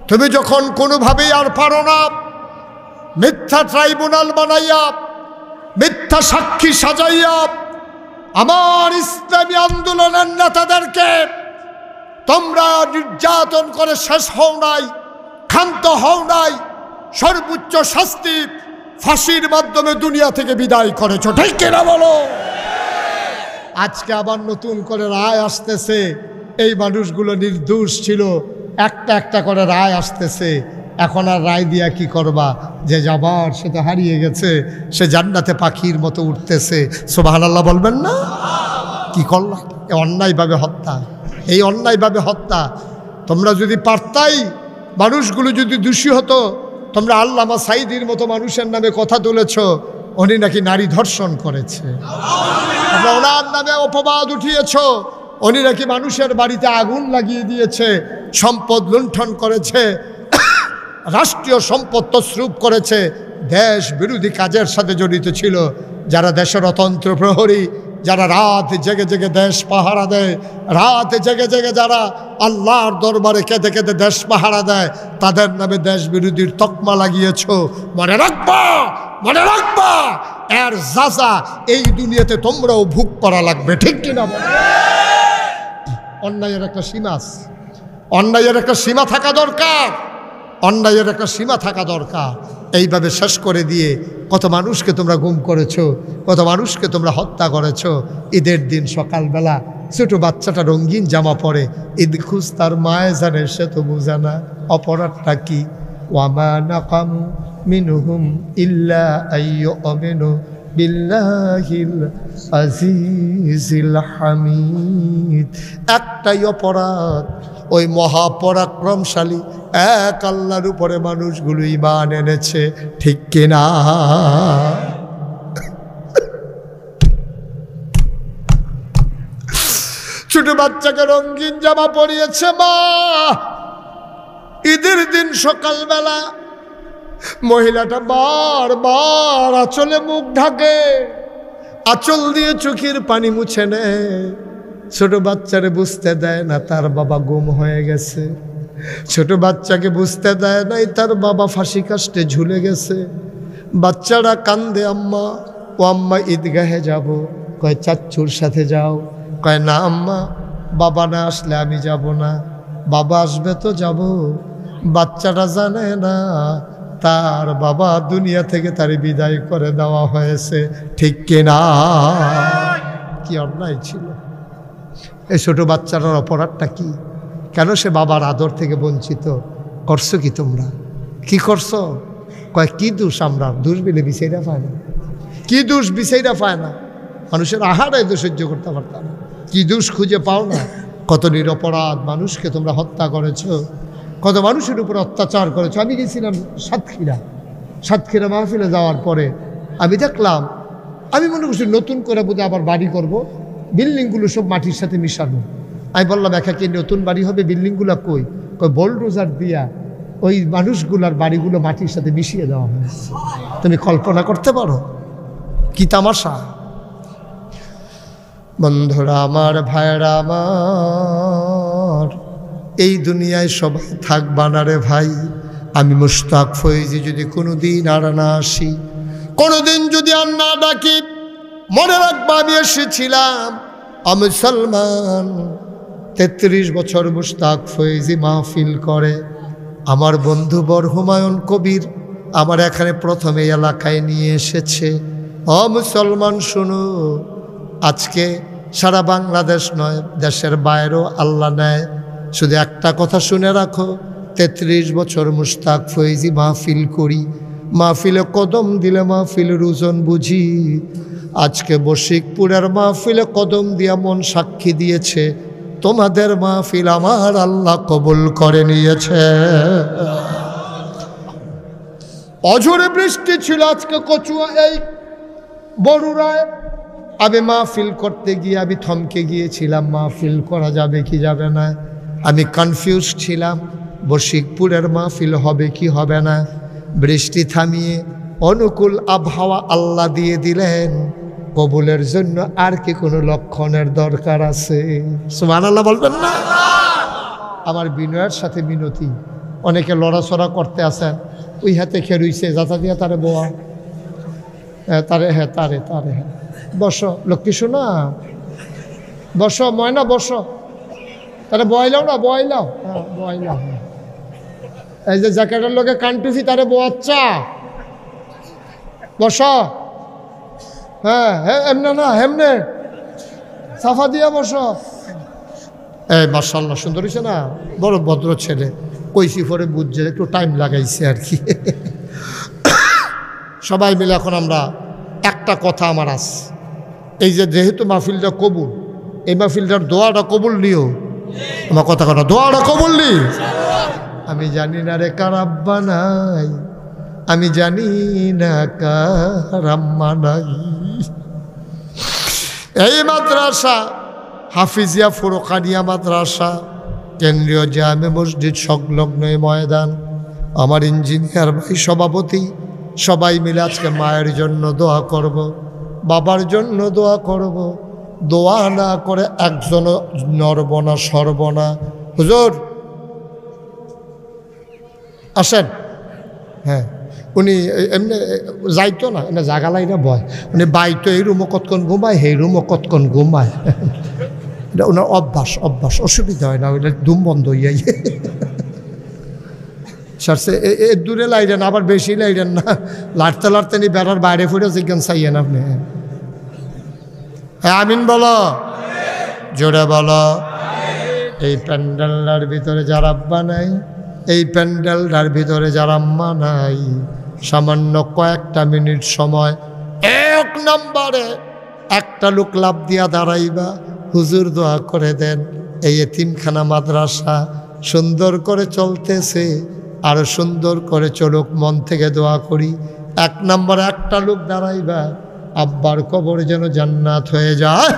তুমি যখন কোনোভাবেই আর পারো না, মিথ্যা ট্রাইব্যুনাল বানাইয়া, মিথ্যা সাক্ষী সাজাইয়া আমার ইসলামী আন্দোলনের নেতাদেরকে তোমরা নির্যাতন করে শেষ হও নাই, ক্ষান্ত হও নাই, সর্বোচ্চ শাস্তি ফাঁসির মাধ্যমে দুনিয়া থেকে বিদায় করেছ, ঠিক কিনা বলো? আজকে আবার নতুন করে রায় আসতেছে, এই মানুষগুলো নির্দোষ ছিল, একটা একটা করে রায় আসতেছে। এখন আর রায় দিয়া কি করবা? যে যাবার সে তো হারিয়ে গেছে, সে জান্নাতে পাখির মতো উঠতেছে। সুবহানাল্লাহ বলবেন না? কি করলা? অন্যায়ভাবে হত্যা, এই অন্যায়ভাবে হত্যা। তোমরা যদি পারতাই, মানুষগুলো যদি দোষী হতো, তোমরা আল্লামা সাইদির মতো মানুষের নামে কথা তুলেছ, উনি নাকি নারী ধর্ষণ করেছে, তোমরা ওনার নামে অপবাদ উঠিয়েছ, উনি নাকি মানুষের বাড়িতে আগুন লাগিয়ে দিয়েছে, সম্পদ লুণ্ঠন করেছে, রাষ্ট্রীয় সম্পদ তছরূপ করেছে, দেশ বিরোধী কাজের সাথে জড়িত ছিল। যারা দেশের অতন্ত্র প্রহরী, যারা রাত জেগে জেগে দেশ পাহারা দেয়, রাত জেগে জেগে যারা আল্লাহর দরবারে কেঁদে কেঁদে দেশ পাহারা দেয়, তাদের নামে দেশ বিরোধীর তকমা লাগিয়েছ। মনে রাখবা, মনে রাখবা, এর যাজা এই দুনিয়াতে তোমরাও ভোগ করা লাগবে, ঠিক কিনা? অন্যায়ের একটা সীমা আছে, অন্যায়ের একটা সীমা থাকা দরকার, অন্যায়ের একটা সীমা থাকা দরকার। এইভাবে শেষ করে দিয়ে কত মানুষকে তোমরা গুম করেছো, কত মানুষকে তোমরা হত্যা করেছো। ঈদের দিন সকালবেলা ছোট বাচ্চাটা রঙিন জামা পরে, ঈদ খুশ তার মায়ে জানে, সে তো বুঝে না অপরাধটা কি। ওয়ামা নাকামু মিনহুম ইল্লা আইয়ুমিনু বিল্লাহিল আজিজিল হামিদ। একটাই অপরাধ, ওই মহাপরাক্রমশালী এক আল্লাহর উপরে মানুষগুলো ঈমান এনেছে, ঠিক কিনা? ছোট বাচ্চাকে রঙিন জামা পরিয়েছে মা। ঈদের দিন সকালবেলা মহিলাটা বারবার আঁচলে মুখ ঢাকে, আঁচল দিয়ে চোখের পানি মুছে নেয়। ছোট বাচ্চারে বুঝতে দেয় না তার বাবা গুম হয়ে গেছে, ছোট বাচ্চাকে বুঝতে দেয় নাই তার বাবা ফাঁসি কাস্টে ঝুলে গেছে। বাচ্চারা কান্দে, আম্মা, ও আম্মা ঈদগাহে যাব। কয় চাচ্চুর সাথে যাও। কয় না আম্মা, বাবা না আসলে আমি যাব না, বাবা আসবে তো যাব। বাচ্চাটা জানে না তার বাবা দুনিয়া থেকে তার বিদায় করে দেওয়া হয়েছে, ঠিক কিনা? কি অন্যায় ছিল! এই ছোট বাচ্চাটার অপরাধটা কি? কেন সে বাবার আদর থেকে বঞ্চিত? করছো কি তোমরা? কি করছো? কয় কি দোষ? আমরা দোষ বিলে বিচাইরা পায় না। কি দোষ বিচাইরা পায় না? মানুষের আহারে দোষ সহ্য করতে পারতাম না, কি দোষ খুঁজে পাও না? কত নিরপরাধ মানুষকে তোমরা হত্যা করেছো। কত মানুষের উপর অত্যাচার করেছে। আমি গেছিলাম সাতক্ষীরা মাহফিলে যাওয়ার পরে আমি দেখলাম, আমি মনে করছি নতুন করে বোধহয় আবার বাড়ি করব, বিল্ডিংগুলো সব মাটির সাথে মিশানো। আমি বললাম একাকে নতুন বাড়ি হবে, বিল্ডিংগুলো কই? বোলডোজার দিয়া ওই মানুষগুলার বাড়িগুলো মাটির সাথে মিশিয়ে দেওয়া হয়েছে। তুমি কল্পনা করতে পারো কি তামাশা? বন্ধুরা আমার, ভাইরা আমার, এই দুনিয়ায় সবাই থাকবা না রে ভাই। আমি মুশতাক ফয়েজি যদি কোনোদিন আর না আসি, কোনোদিন যদি আর না ডাকি, মনে রাখবা আমি এসেছিলাম আমি মুসলমান। 33 বছর মুশতাক ফয়েজি মাহফিল করে। আমার বন্ধু বর হুমায়ুন কবির আমার এখানে প্রথমে এলাকায় নিয়ে এসেছে। মুসলমান শুনো, আজকে সারা বাংলাদেশ নয়, দেশের বাইরেও আল্লাহ নেয়। শুধু একটা কথা শুনে রাখো, 33 বছর মুশতাক ফয়েজি মাহফিল করি, মাহফিলে কদম দিলে মাহফিলের ওজন বুঝি। আজকে বশিকপুরের মাহফিলে কদম দিয়া মন সাক্ষী দিয়েছে, তোমাদের মাহফিল আমার আল্লাহ কবুল করে নিয়েছে। অঝোরে বৃষ্টি ছিল আজকে কচুয়া এই বড়ুরায়। আমি মাহফিল করতে গিয়ে আমি থমকে গিয়েছিলাম, মাহফিল করা যাবে কি যাবে না। আমি কনফিউজ ছিলাম, বশিকপুরের মাহফিল হবে কি হবে না। বৃষ্টি থামিয়ে অনুকূল আবহাওয়া আল্লাহ দিয়ে দিলেন। কবুলের জন্য আর কি কোনো লক্ষণের দরকার আছে? সুবহানাল্লাহ বলবেন না? আমার বিনয়ের সাথে মিনতি, অনেকে লড়াচড়া করতে আসেন, ওই হাতে খেরুইছে যাতা দিয়া তারে বোয়া তারে, হ্যাঁ তারে তারে, হ্যাঁ বসো লক্ষ্মী শোনা, বসো ময়না বসো, তারে বয়লাও না, বয়লাও, হ্যাঁ বয়লাও। এই যে জ্যাকেটের লোকে কানটুফি তারে বোয়াচ্ছা, বসো। হ্যাঁ হ্যাঁ এমনে না, হেমনে সাফা দিয়া বসো। এই মাশাআল্লাহ সুন্দর হয়েছে না, বড় ভদ্র ছেলে। কইছি পরে বুঝছে, একটু টাইম লাগাইছে আর কি। সবাই মিলে এখন আমরা একটা কথা আমার আস, এই যে যেহেতু মাহফিলটা কবুল, এই মাহফিলটার দোয়াটা কবুল নিও। আমার কথা কথা দোয়াটা কবুল নি। আমি জানি না রে কার আব্বা নাই, আমি জানি না কার আম্মা নাই। এই মাদ্রাসা হাফিজিয়া ফুরকানিয়া মাদ্রাসা, কেন্দ্রীয় জামে মসজিদ সংলগ্ন এই ময়দান, আমার ইঞ্জিনিয়ার ভাই সভাপতি, সবাই মিলে আজকে মায়ের জন্য দোয়া করব, বাবার জন্য দোয়া করব। দোয়া না করে একজন নড়ব না, সরব না। হুজুর আসেন। হ্যাঁ উনি এমনি যাইতো না, এমনি জাগালাই না বয়, উনি বাইতো এই রুমও কতক্ষণ ঘুমায়, সেই রুমও কতক্ষণ ঘুমায়। এটা ওনার অভ্যাস, অভ্যাস, অসুবিধা হয় না, ওইটা দুম বন্ধ হইয়াই। সারছে এ দূরে লাইলেন, আবার বেশি লাইলেন না, লাড়তে লাড়তে নি বেড়ার বাইরে ফুটে জিজ্ঞান চাইয়েন আপনি। হ্যাঁ আমিন বলো, জোরে বলো। এই প্যান্ডেলটার ভিতরে যারা আব্বা নাই, এই প্যান্ডেলটার ভিতরে যারা আম্মা নাই, সামান্য কয়েকটা মিনিট সময় এক নম্বরে একটা লোক লাভ দিয়া দাঁড়াইবা, হুজুর দোয়া করে দেন এই এতিমখানা মাদ্রাসা সুন্দর করে চলতেছে, আরো সুন্দর করে চলুক, মন থেকে দোয়া করি। এক নম্বরে একটা লোক দাঁড়াইবা, আব্বার কবর যেন জান্নাত হয়ে যায়,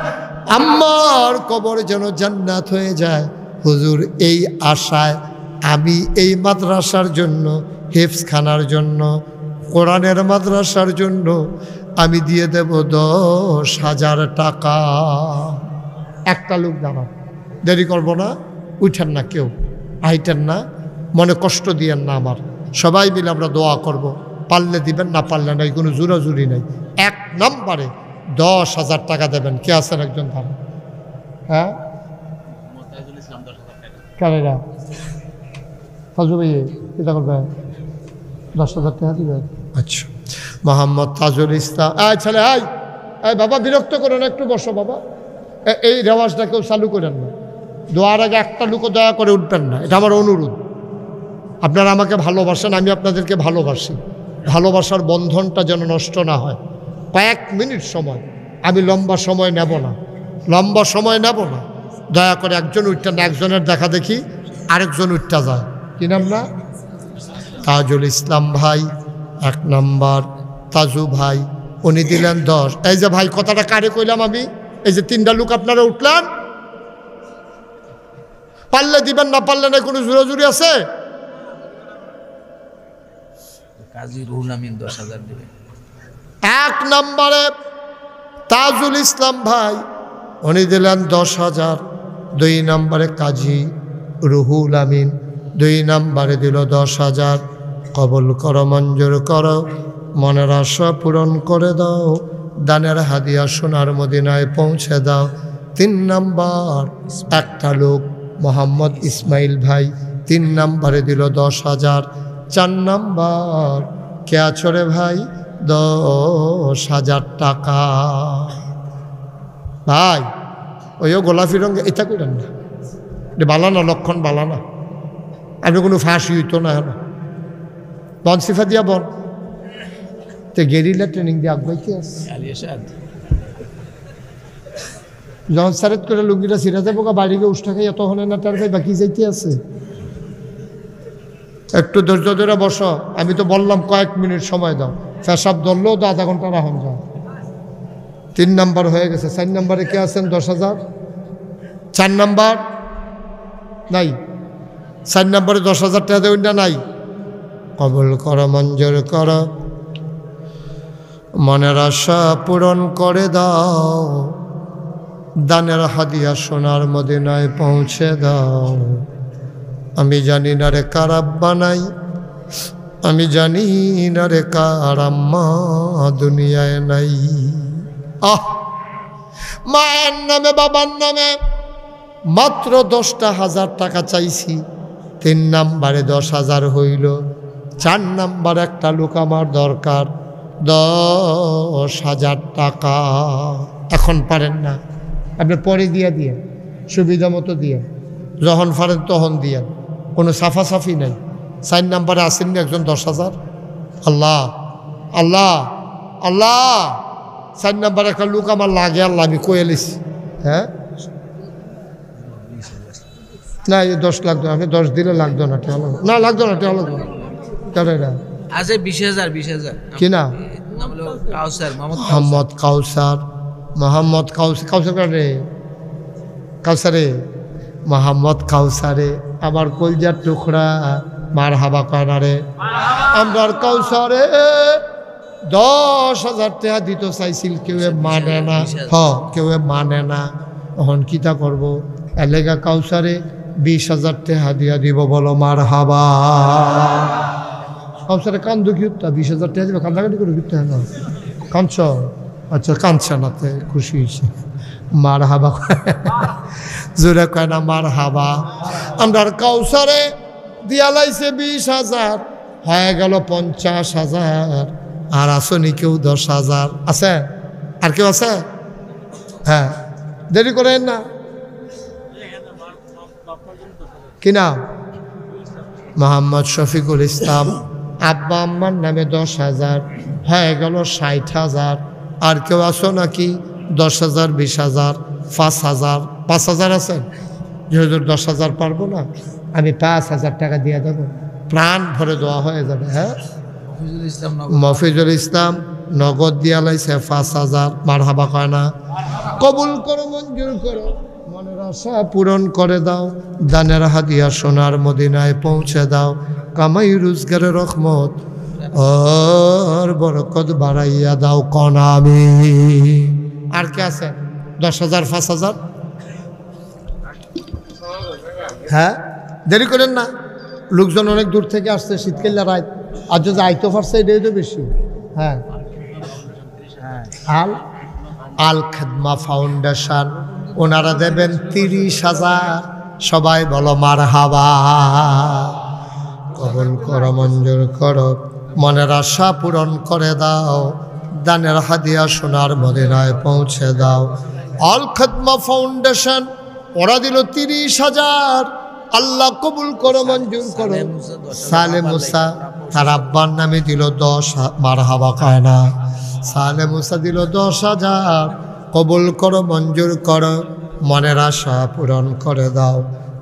আম্মার কবর যেন জান্নাত হয়ে যায়। হুজুর এই আশায় আমি এই মাদ্রাসার জন্য, হেফজখানার জন্য, কোরআনের মাদ্রাসার জন্য আমি দিয়ে দেব 10,000 টাকা। একটা লোক দাঁড়ান, দেরি করবো না, উঠেন না, কেউ আইটেন না, মনে কষ্ট দিয়েন না আমার। সবাই মিলে আমরা দোয়া করব, পারলে দিবেন, না পারলে নাই, কোনো জোরাজুরি নাই। এক নম্বরে 10,000 টাকা দেবেন। কে আছেন একজন দাঁড়ান? হ্যাঁ কারেরা ফাজু ভাই এটা করবে, 10,000 টাকা দিবেন। আচ্ছা মোহাম্মদ তাজুল ইসলাম। ছেলে আয় বাবা, বিরক্ত করো না, একটু বসো বাবা। এই রেওয়াজটা কেউ চালু করেন না, দোয়ার আগে একটা লোকও দয়া করে উঠবেন না, এটা আমার অনুরোধ। আপনারা আমাকে ভালোবাসেন, আমি আপনাদেরকে ভালোবাসি, ভালোবাসার বন্ধনটা যেন নষ্ট না হয়। কয়েক মিনিট সময়, আমি লম্বা সময় নেব না, লম্বা সময় নেব না। দয়া করে একজন উঠতেন না, একজনের দেখা দেখি আরেকজন উঠতে যায়, কি নাম না? তাজুল ইসলাম ভাই 1 নাম্বার, তাজু ভাই উনি দিলেন 10। এই যে ভাই কথাটা কারে কইলাম আমি, এই যে 3টা লোক আপনারা উঠলেন, পারলে দিবেন, না পারলে না, কোনো জোরাজুরি আছে? কাজী রুহুল আমিন 10,000 দিবেন। 1 নম্বরে তাজুল ইসলাম ভাই উনি দিলেন 10,000। 2 নম্বরে কাজী রুহুল আমিন 2 নম্বরে দিল 10,000। কবুল করো, মঞ্জুর করো, মনের আশা পূরণ করে দাও, দানের হাদিয়া সোনার মদিনায় পৌঁছে দাও। 3 নম্বর একটা লোক মোহাম্মদ ইসমাইল ভাই 3 নম্বরে দিল 10,000। 4 নম্বর কে আছো রে ভাই 10,000 টাকা। ভাই ওইও গোলাপি রঙে এটা করেন না, এটা বালানা লক্ষণ বালানা, আমি কোনো ফাঁসি হইতো না। হলো বন সিফা দিয়া বন তে গেরিলা ট্রেনিং দিয়ে আগবাইতে আছে। যখন সারেত করে লুঙ্গিটা ছিঁড়া যাবো বাড়িকে উষ্টা খাই তখন না তার ভাই বাকি যাইতে আছে। একটু ধৈর্য ধরে বসো, আমি তো বললাম কয়েক মিনিট সময় দাও, পেশাব ধরলেও তো আধা ঘন্টা রাখুন যাও। 3 নম্বর হয়ে গেছে। 4 নম্বরে কে আছেন 10,000? 4 নম্বর নাই, 4 নম্বরে 10,000 টাকা দেবেন না? নাই। কবুল করো, মঞ্জুর করো, মনের আশা পূরণ করে দাও, দানের হাদিয়া সোনার মদিনায় পৌঁছে দাও। আমি জানি না রে কার আব্বা নাই, আমি জানি না রে কার আম্মা দুনিয়ায় নাই। মায়ের নামে বাবার নামে মাত্র 10,000 টাকা চাইছি। 3 নম্বরে 10,000 হইল। 4 নম্বর একটা লোক আমার দরকার 10,000 টাকা। এখন পারেন না, আপনি পরে দিয়ে সুবিধা মতো দিয়ে, যখন পারেন তখন দিয়ে, কোনো সাফাসাফি নাই। 4 নম্বরে আসেননি একজন 10,000। আল্লাহ আল্লাহ আল্লাহ, 4 নম্বরে একটা লোক আমার লাগে, আল্লাহ আমি কয়ে লিছি। হ্যাঁ না, এই 10 লাগতো, আপনি 10 দিলে লাগতো না, না লাগতো না, লাগতো না। আছে 20,000 কি না? মোহাম্মদ কাউসার, মোহাম্মদ কাউসারে কাউসারে মোহাম্মদ কাউসারে আমার কলজার টুকরা মার হাবা কানারে আমরার কাউসারে 10,000 টাকা দিত চাইছিল, কেউ মানে না। কেউ মানে না। তখন কিতা করব? এলাকা কাউসারে 20,000 টাকা দিয়া দিব, বলো মার হাবা। কাউসারে কান দুঃখী 20,000 টাকা দিব, কান্দাকাটি করে দিতে হয় না? কাঁদছ? আচ্ছা কাঁদছে না, খুশি হয়েছে। মার হাবা জোরে কয় না মার হাবা। আমরার কাউসারে দিয়া লাইছে 20,000, হয়ে গেল 50,000। আর আসনি কেউ 10,000 আছে? আর কেউ আছে? হ্যাঁ, দেরি করেন না। কি নাম? মোহাম্মদ শফিকুল ইসলাম। আব্বা আম্মার নামে 10,000, হয়ে গেল 60,000। আর কেউ আসো নাকি? 10,000, 20,000, 5,000। 5,000 আছেন? যেহেতু 10,000 পারবো না, আমি 5,000 টাকা দিয়ে দেবো, প্রাণ ভরে দেওয়া হয়ে যাবে। হ্যাঁ, মফিজুল ইসলাম নগদ দিয়া লাইছে 5,000। মার হাবা কয় না? কবুল করো, মঞ্জুর করো, মনের আশা পূরণ করে দাও, দানের হাদিয়া সোনার মদিনায় পৌঁছে দাও, কামাই রোজগারের রহমত আর বরকত বাড়াইয়া দাও, কোন আমি। আর কে আছে? 10,000, 5,000? হ্যাঁ, দেরি করেন না, লোকজন অনেক দূর থেকে আসছে, শীতকাল রাত, আর যদি আইতে পারছে এটাই তো বেশি। হ্যাঁ, আল আল খেদমা ফাউন্ডেশন, ওনারা দেবেন 30,000। সবাই বলো মার হাবা। কবুল করো, মঞ্জুর করো, মনের আশা পূরণ করে দাও, দানের হাদিয়া সোনার মদিনায় পৌঁছে দাও। আল খেদমা ফাউন্ডেশন ওরা দিল 30,000। আল্লাহ কবুল করো, মঞ্জুর করো। সালে মুসা তার আব্বার নামে দিল 10। মার হাবা খায় না? সালে মুসা দিল 10,000। কবুল করো, মঞ্জুর করো, মনের আশা পূরণ করে দাও,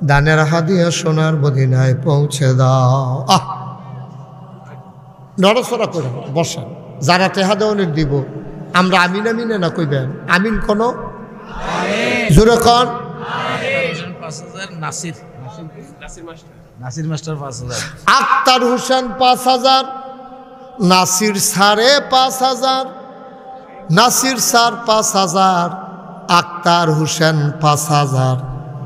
দানের হাদিয়া সোনার মদিনায় পৌঁছে দাও। আহ নড়াচড়া করে বসেন। যারা টেহা দেওয়ানের দিব আমরা আমিন আমিনে না কইবেন আমিন কোন জোরে কন। 5,000 নাসির মাস্টার 5,000, আক্তার হোসেন 5,000, নাসির সারে 5,000, নাসির সার 5,000, আক্তার হোসেন 5,000,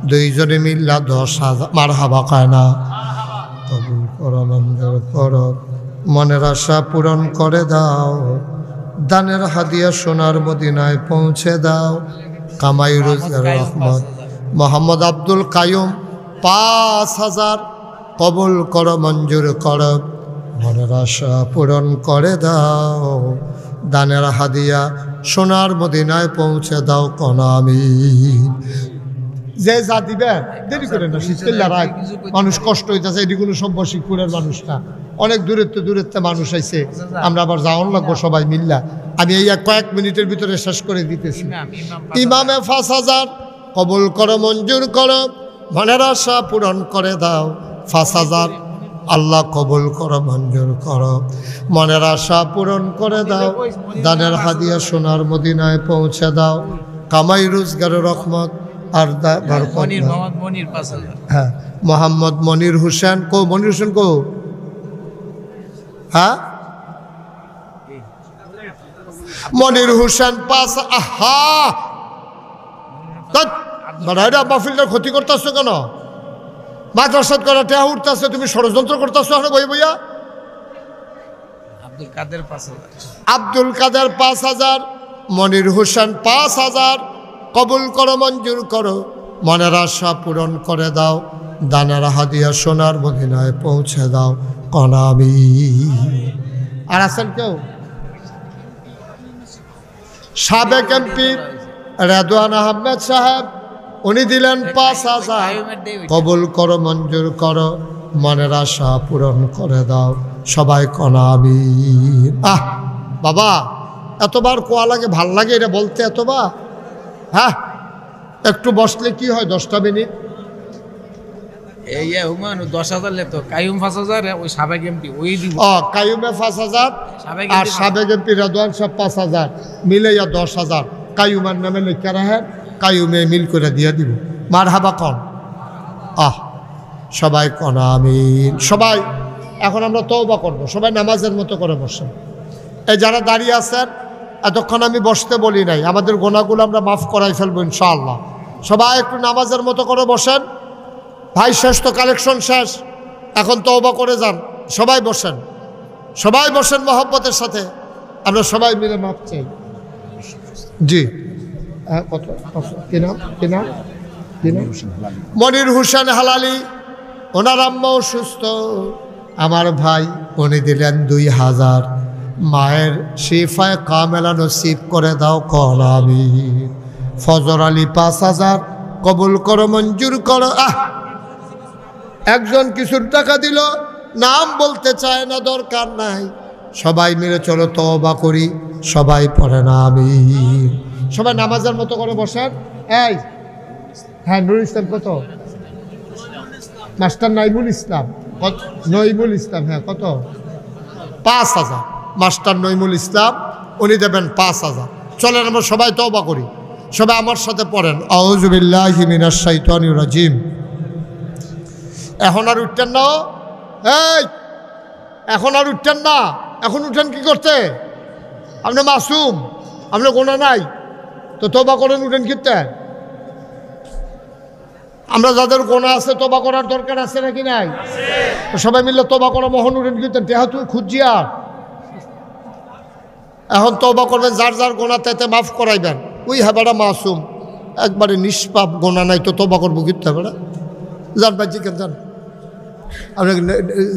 দুইজনে মিল্লা 10,000। মারহাবা কয় না? কবুল করো, মঞ্জুর করো, মনের আশা পূরণ করে দাও, দানের হাদিয়া সোনার মদিনায় পৌঁছে দাও। কামাই রোজগার রহমত মোহাম্মদ আব্দুল কায়ুম 5,000, কবুল করো, মঞ্জুর করো, মনের আশা পূরণ করে দাও, দানের হাদিয়া সোনার মদিনায় পৌঁছে দাও। কোন আমিন। যে যা দিবেন দেরি করে না, শীতকাল রাখ, মানুষ কষ্ট হইতেছে। এটি কোনো সভ্য শিবপুরের মানুষ না, অনেক দূরত্বে মানুষ আইছে। আমরা আবার যাওয়ান লাগবো সবাই মিল্লা। আমি এই কয়েক মিনিটের ভিতরে শেষ করে দিতেছি। ইমামে 5,000, কবুল করো, মঞ্জুর করো, মনের আশা পূরণ করে দাও। 5,000 আল্লাহ কবুল করো, মঞ্জুর করো, মনের আশা পূরণ করে দাও, দানের হাদিয়া সোনার মদিনায় পৌঁছে দাও। কামাই রোজগারের রহমত আর হ্যাঁ মোহাম্মদ মনির হোসেন কো, মনির হোসেন কো, হ্যাঁ মনির হোসেন 5। আহা মাহফিলটার ক্ষতি করতেছো কেন? মাদ্রাসাত করা টেহা উঠতেছে, তুমি ষড়যন্ত্র করতেছো এখন বই বইয়া। আব্দুল কাদের 5,000, আব্দুল কাদের 5,000, মনির হোসেন 5,000, কবুল করো, মঞ্জুর করো, মনের আশা পূরণ করে দাও, দানের হাদিয়া সোনার মদিনায় পৌঁছে দাও। কোন আমিন। আর আছেন কেউ? সাবেক এমপি রেদওয়ান আহমেদ সাহেব, উনি দিলেন 5,000, কবুল করো, মঞ্জুর করো, মনের আশা পূরণ করে দাও। সবাই কোন আমিন। আহ বাবা এতবার কোয়া লাগে, ভাল লাগে এটা বলতে এতবার। হ্যাঁ একটু বসলে কি হয় 10টা মিনিট। এই হুমায়ুন 10,000 লেতো, কাইয়ুম 5,000, ওই সাবেক এমপি ওই দিব। কাইয়ুমে 5,000 আর সাবেক এমপি রেদওয়ান সাহেব 5,000 মিলে 10,000 কাইয়ুমের নামে লেখা রাখেন, কাইয়ুমে মিল করে দিয়ে দিব। মারহাবা কন। সবাই কোন আমিন। সবাই এখন আমরা তওবা করব, সবাই নামাজের মতো করে বসেন। এই যারা দাঁড়িয়ে আছেন এতক্ষণ আমি বসতে বলি নাই, আমাদের গোনাগুলো আমরা মাফ করাই ফেলবো ইনশাআল্লাহ। সবাই একটু নামাজের মতো করে বসেন। ভাই শেষ তো, কালেকশন শেষ, এখন তওবা করে যান। সবাই বসেন, সবাই বসেন মহব্বতের সাথে, আমরা সবাই মিলে মাফ চাই। জি কত কি নাম? মনির হোসেন হালালি, ওনার আম্মাও সুস্থ, আমার ভাই উনি দিলেন 2,000। মায়ের শিফায় কামেলা নসিব করে দাও। কোন আমিন। ফজর আলী 5,000, কবুল করো, মঞ্জুর করো। একজন কিছুর টাকা দিল, নাম বলতে চায় না, দরকার নাই। সবাই মিলে চলো তওবা করি, সবাই পড়ে না আমিন। সবাই নামাজের মতো করে বসেন। এই হ্যাঁ নুরুল ইসলাম কত? মাস্টার নাইমুল ইসলাম কত? নইমুল ইসলাম হ্যাঁ কত? 5,000। মাস্টার নইমুল ইসলাম উনি দেবেন 5,000। চলেন আমরা সবাই তওবা করি, সবাই আমার সাথে পড়েন আউযু বিল্লাহি মিনাশ শাইতানির রাজিম। এখন আর উঠতেন না, এই এখন আর উঠতেন না। এখন উঠেন কি করতে? আপনি মাসুম, আপনার গোনা নাই তো তওবা করেন, উঠেন কিতে? আমরা যাদের গোনা আছে তওবা করার দরকার আছে নাকি নাই? সবাই মিলে তওবা করা, মোহন উঠেন কিতে? টেহা তুই খুঁজি আর এখন তওবা করবেন, যার যার গোনা তাতে মাফ করাইবেন। ওই হেবাটা মাসুম, একবারে নিষ্পাপ, গোনা নাই তো তওবা করবো কিতে? বেড়া যান বাজি কেন যান, আপনি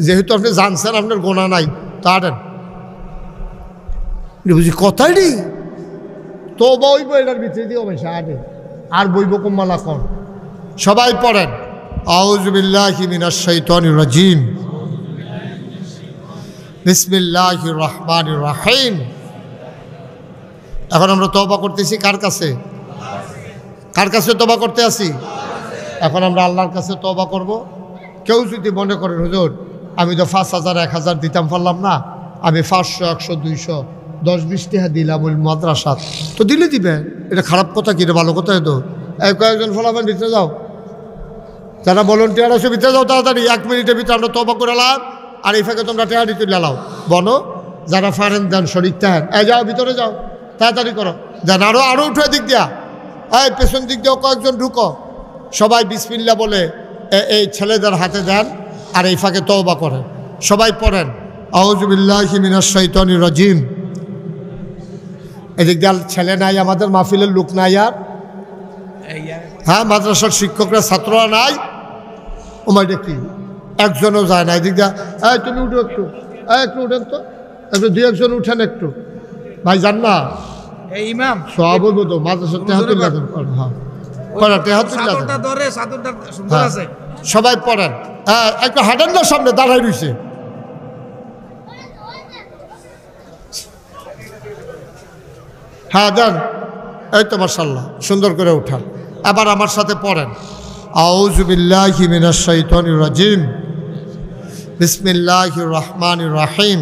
যেহেতু আপনি জানছেন আপনার গোনা নাই তা আটেন। বুঝি কথাই নেই, তো বইব এটার ভিতরে দিয়ে অবশ্যই আটে আর বইব কম্মালা কন। সবাই পড়েন আউযু বিল্লাহি মিনাশ শাইতানির রাজিম, বিসমিল্লাহির রহমানির রহিম। এখন আমরা তওবা করতেছি কার কাছে? কার কাছে তওবা করতে আসি? এখন আমরা আল্লাহর কাছে তওবা করব। কেউ যদি মনে করেন হুজুর আমি তো 5,000 1,000 দিতাম পারলাম না, আমি 500 100 200 10-20 টাকা দিলাম ওই মাদ্রাসা, তো দিলে দিবেন, এটা খারাপ কথা কি রে, ভালো কথা তো। এই কয়েকজন ফলাফল ভিতরে যাও, যারা ভলেন্টিয়ার আছে ভিতরে যাও তাড়াতাড়ি, 1 মিনিটের ভিতরে আমরা তওবা করে এলাম। আর এই ফাঁকে তোমরা টেহারি তুলে লাও বনো, যারা ফারেন দেন শরীর থাকেন, এই যাও ভিতরে যাও তাড়াতাড়ি করো, যান আরও উঠে দিক দিয়া, এই পেছন দিক দিয়েও কয়েকজন ঢুকো, সবাই বিসমিল্লাহ বলে এই ছেলেদের হাতে দেন আর এই ফাঁকে তওবা করেন। সবাই পড়েন আউযু বিল্লাহি মিনাশ শাইতানির রাজিম। এদিক দিয়ে ছেলে নাই, আমাদের মাহফিলের লোক নাই, আর হ্যাঁ মাদ্রাসার শিক্ষকরা ছাত্ররা নাই, ওমাইটা কি একজনও যায় না। এদিক দিয়ে এই তুমি উঠো একটু, একটু উঠেন তো, একটু 2-1 উঠেন একটু, ভাই যান না এই ইমাম সব বলবো তো মাদ্রাসার টেহাতুল্লাহ দেন, হ্যাঁ পড়া টেহাতুল্লাহ দেন, ধরে সাদরটা সুন্দর আছে। সবাই পড়েন, হ্যাঁ একটু হাঁটেন না, সামনে দাঁড়াই রইছে। হ্যাঁ দেন, এই তো মাশাআল্লাহ সুন্দর করে উঠান। এবার আমার সাথে পড়েন আউযু বিল্লাহি মিনাশ শাইতানির রাজিম বিসমিল্লাহির রহমানির রহিম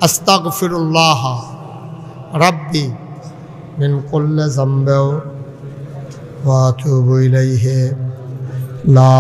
আস্তাগফিরুল্লাহ রাব্বি মিন কুল্লি যামবি ওয়া আতুবু ইলাইহি লা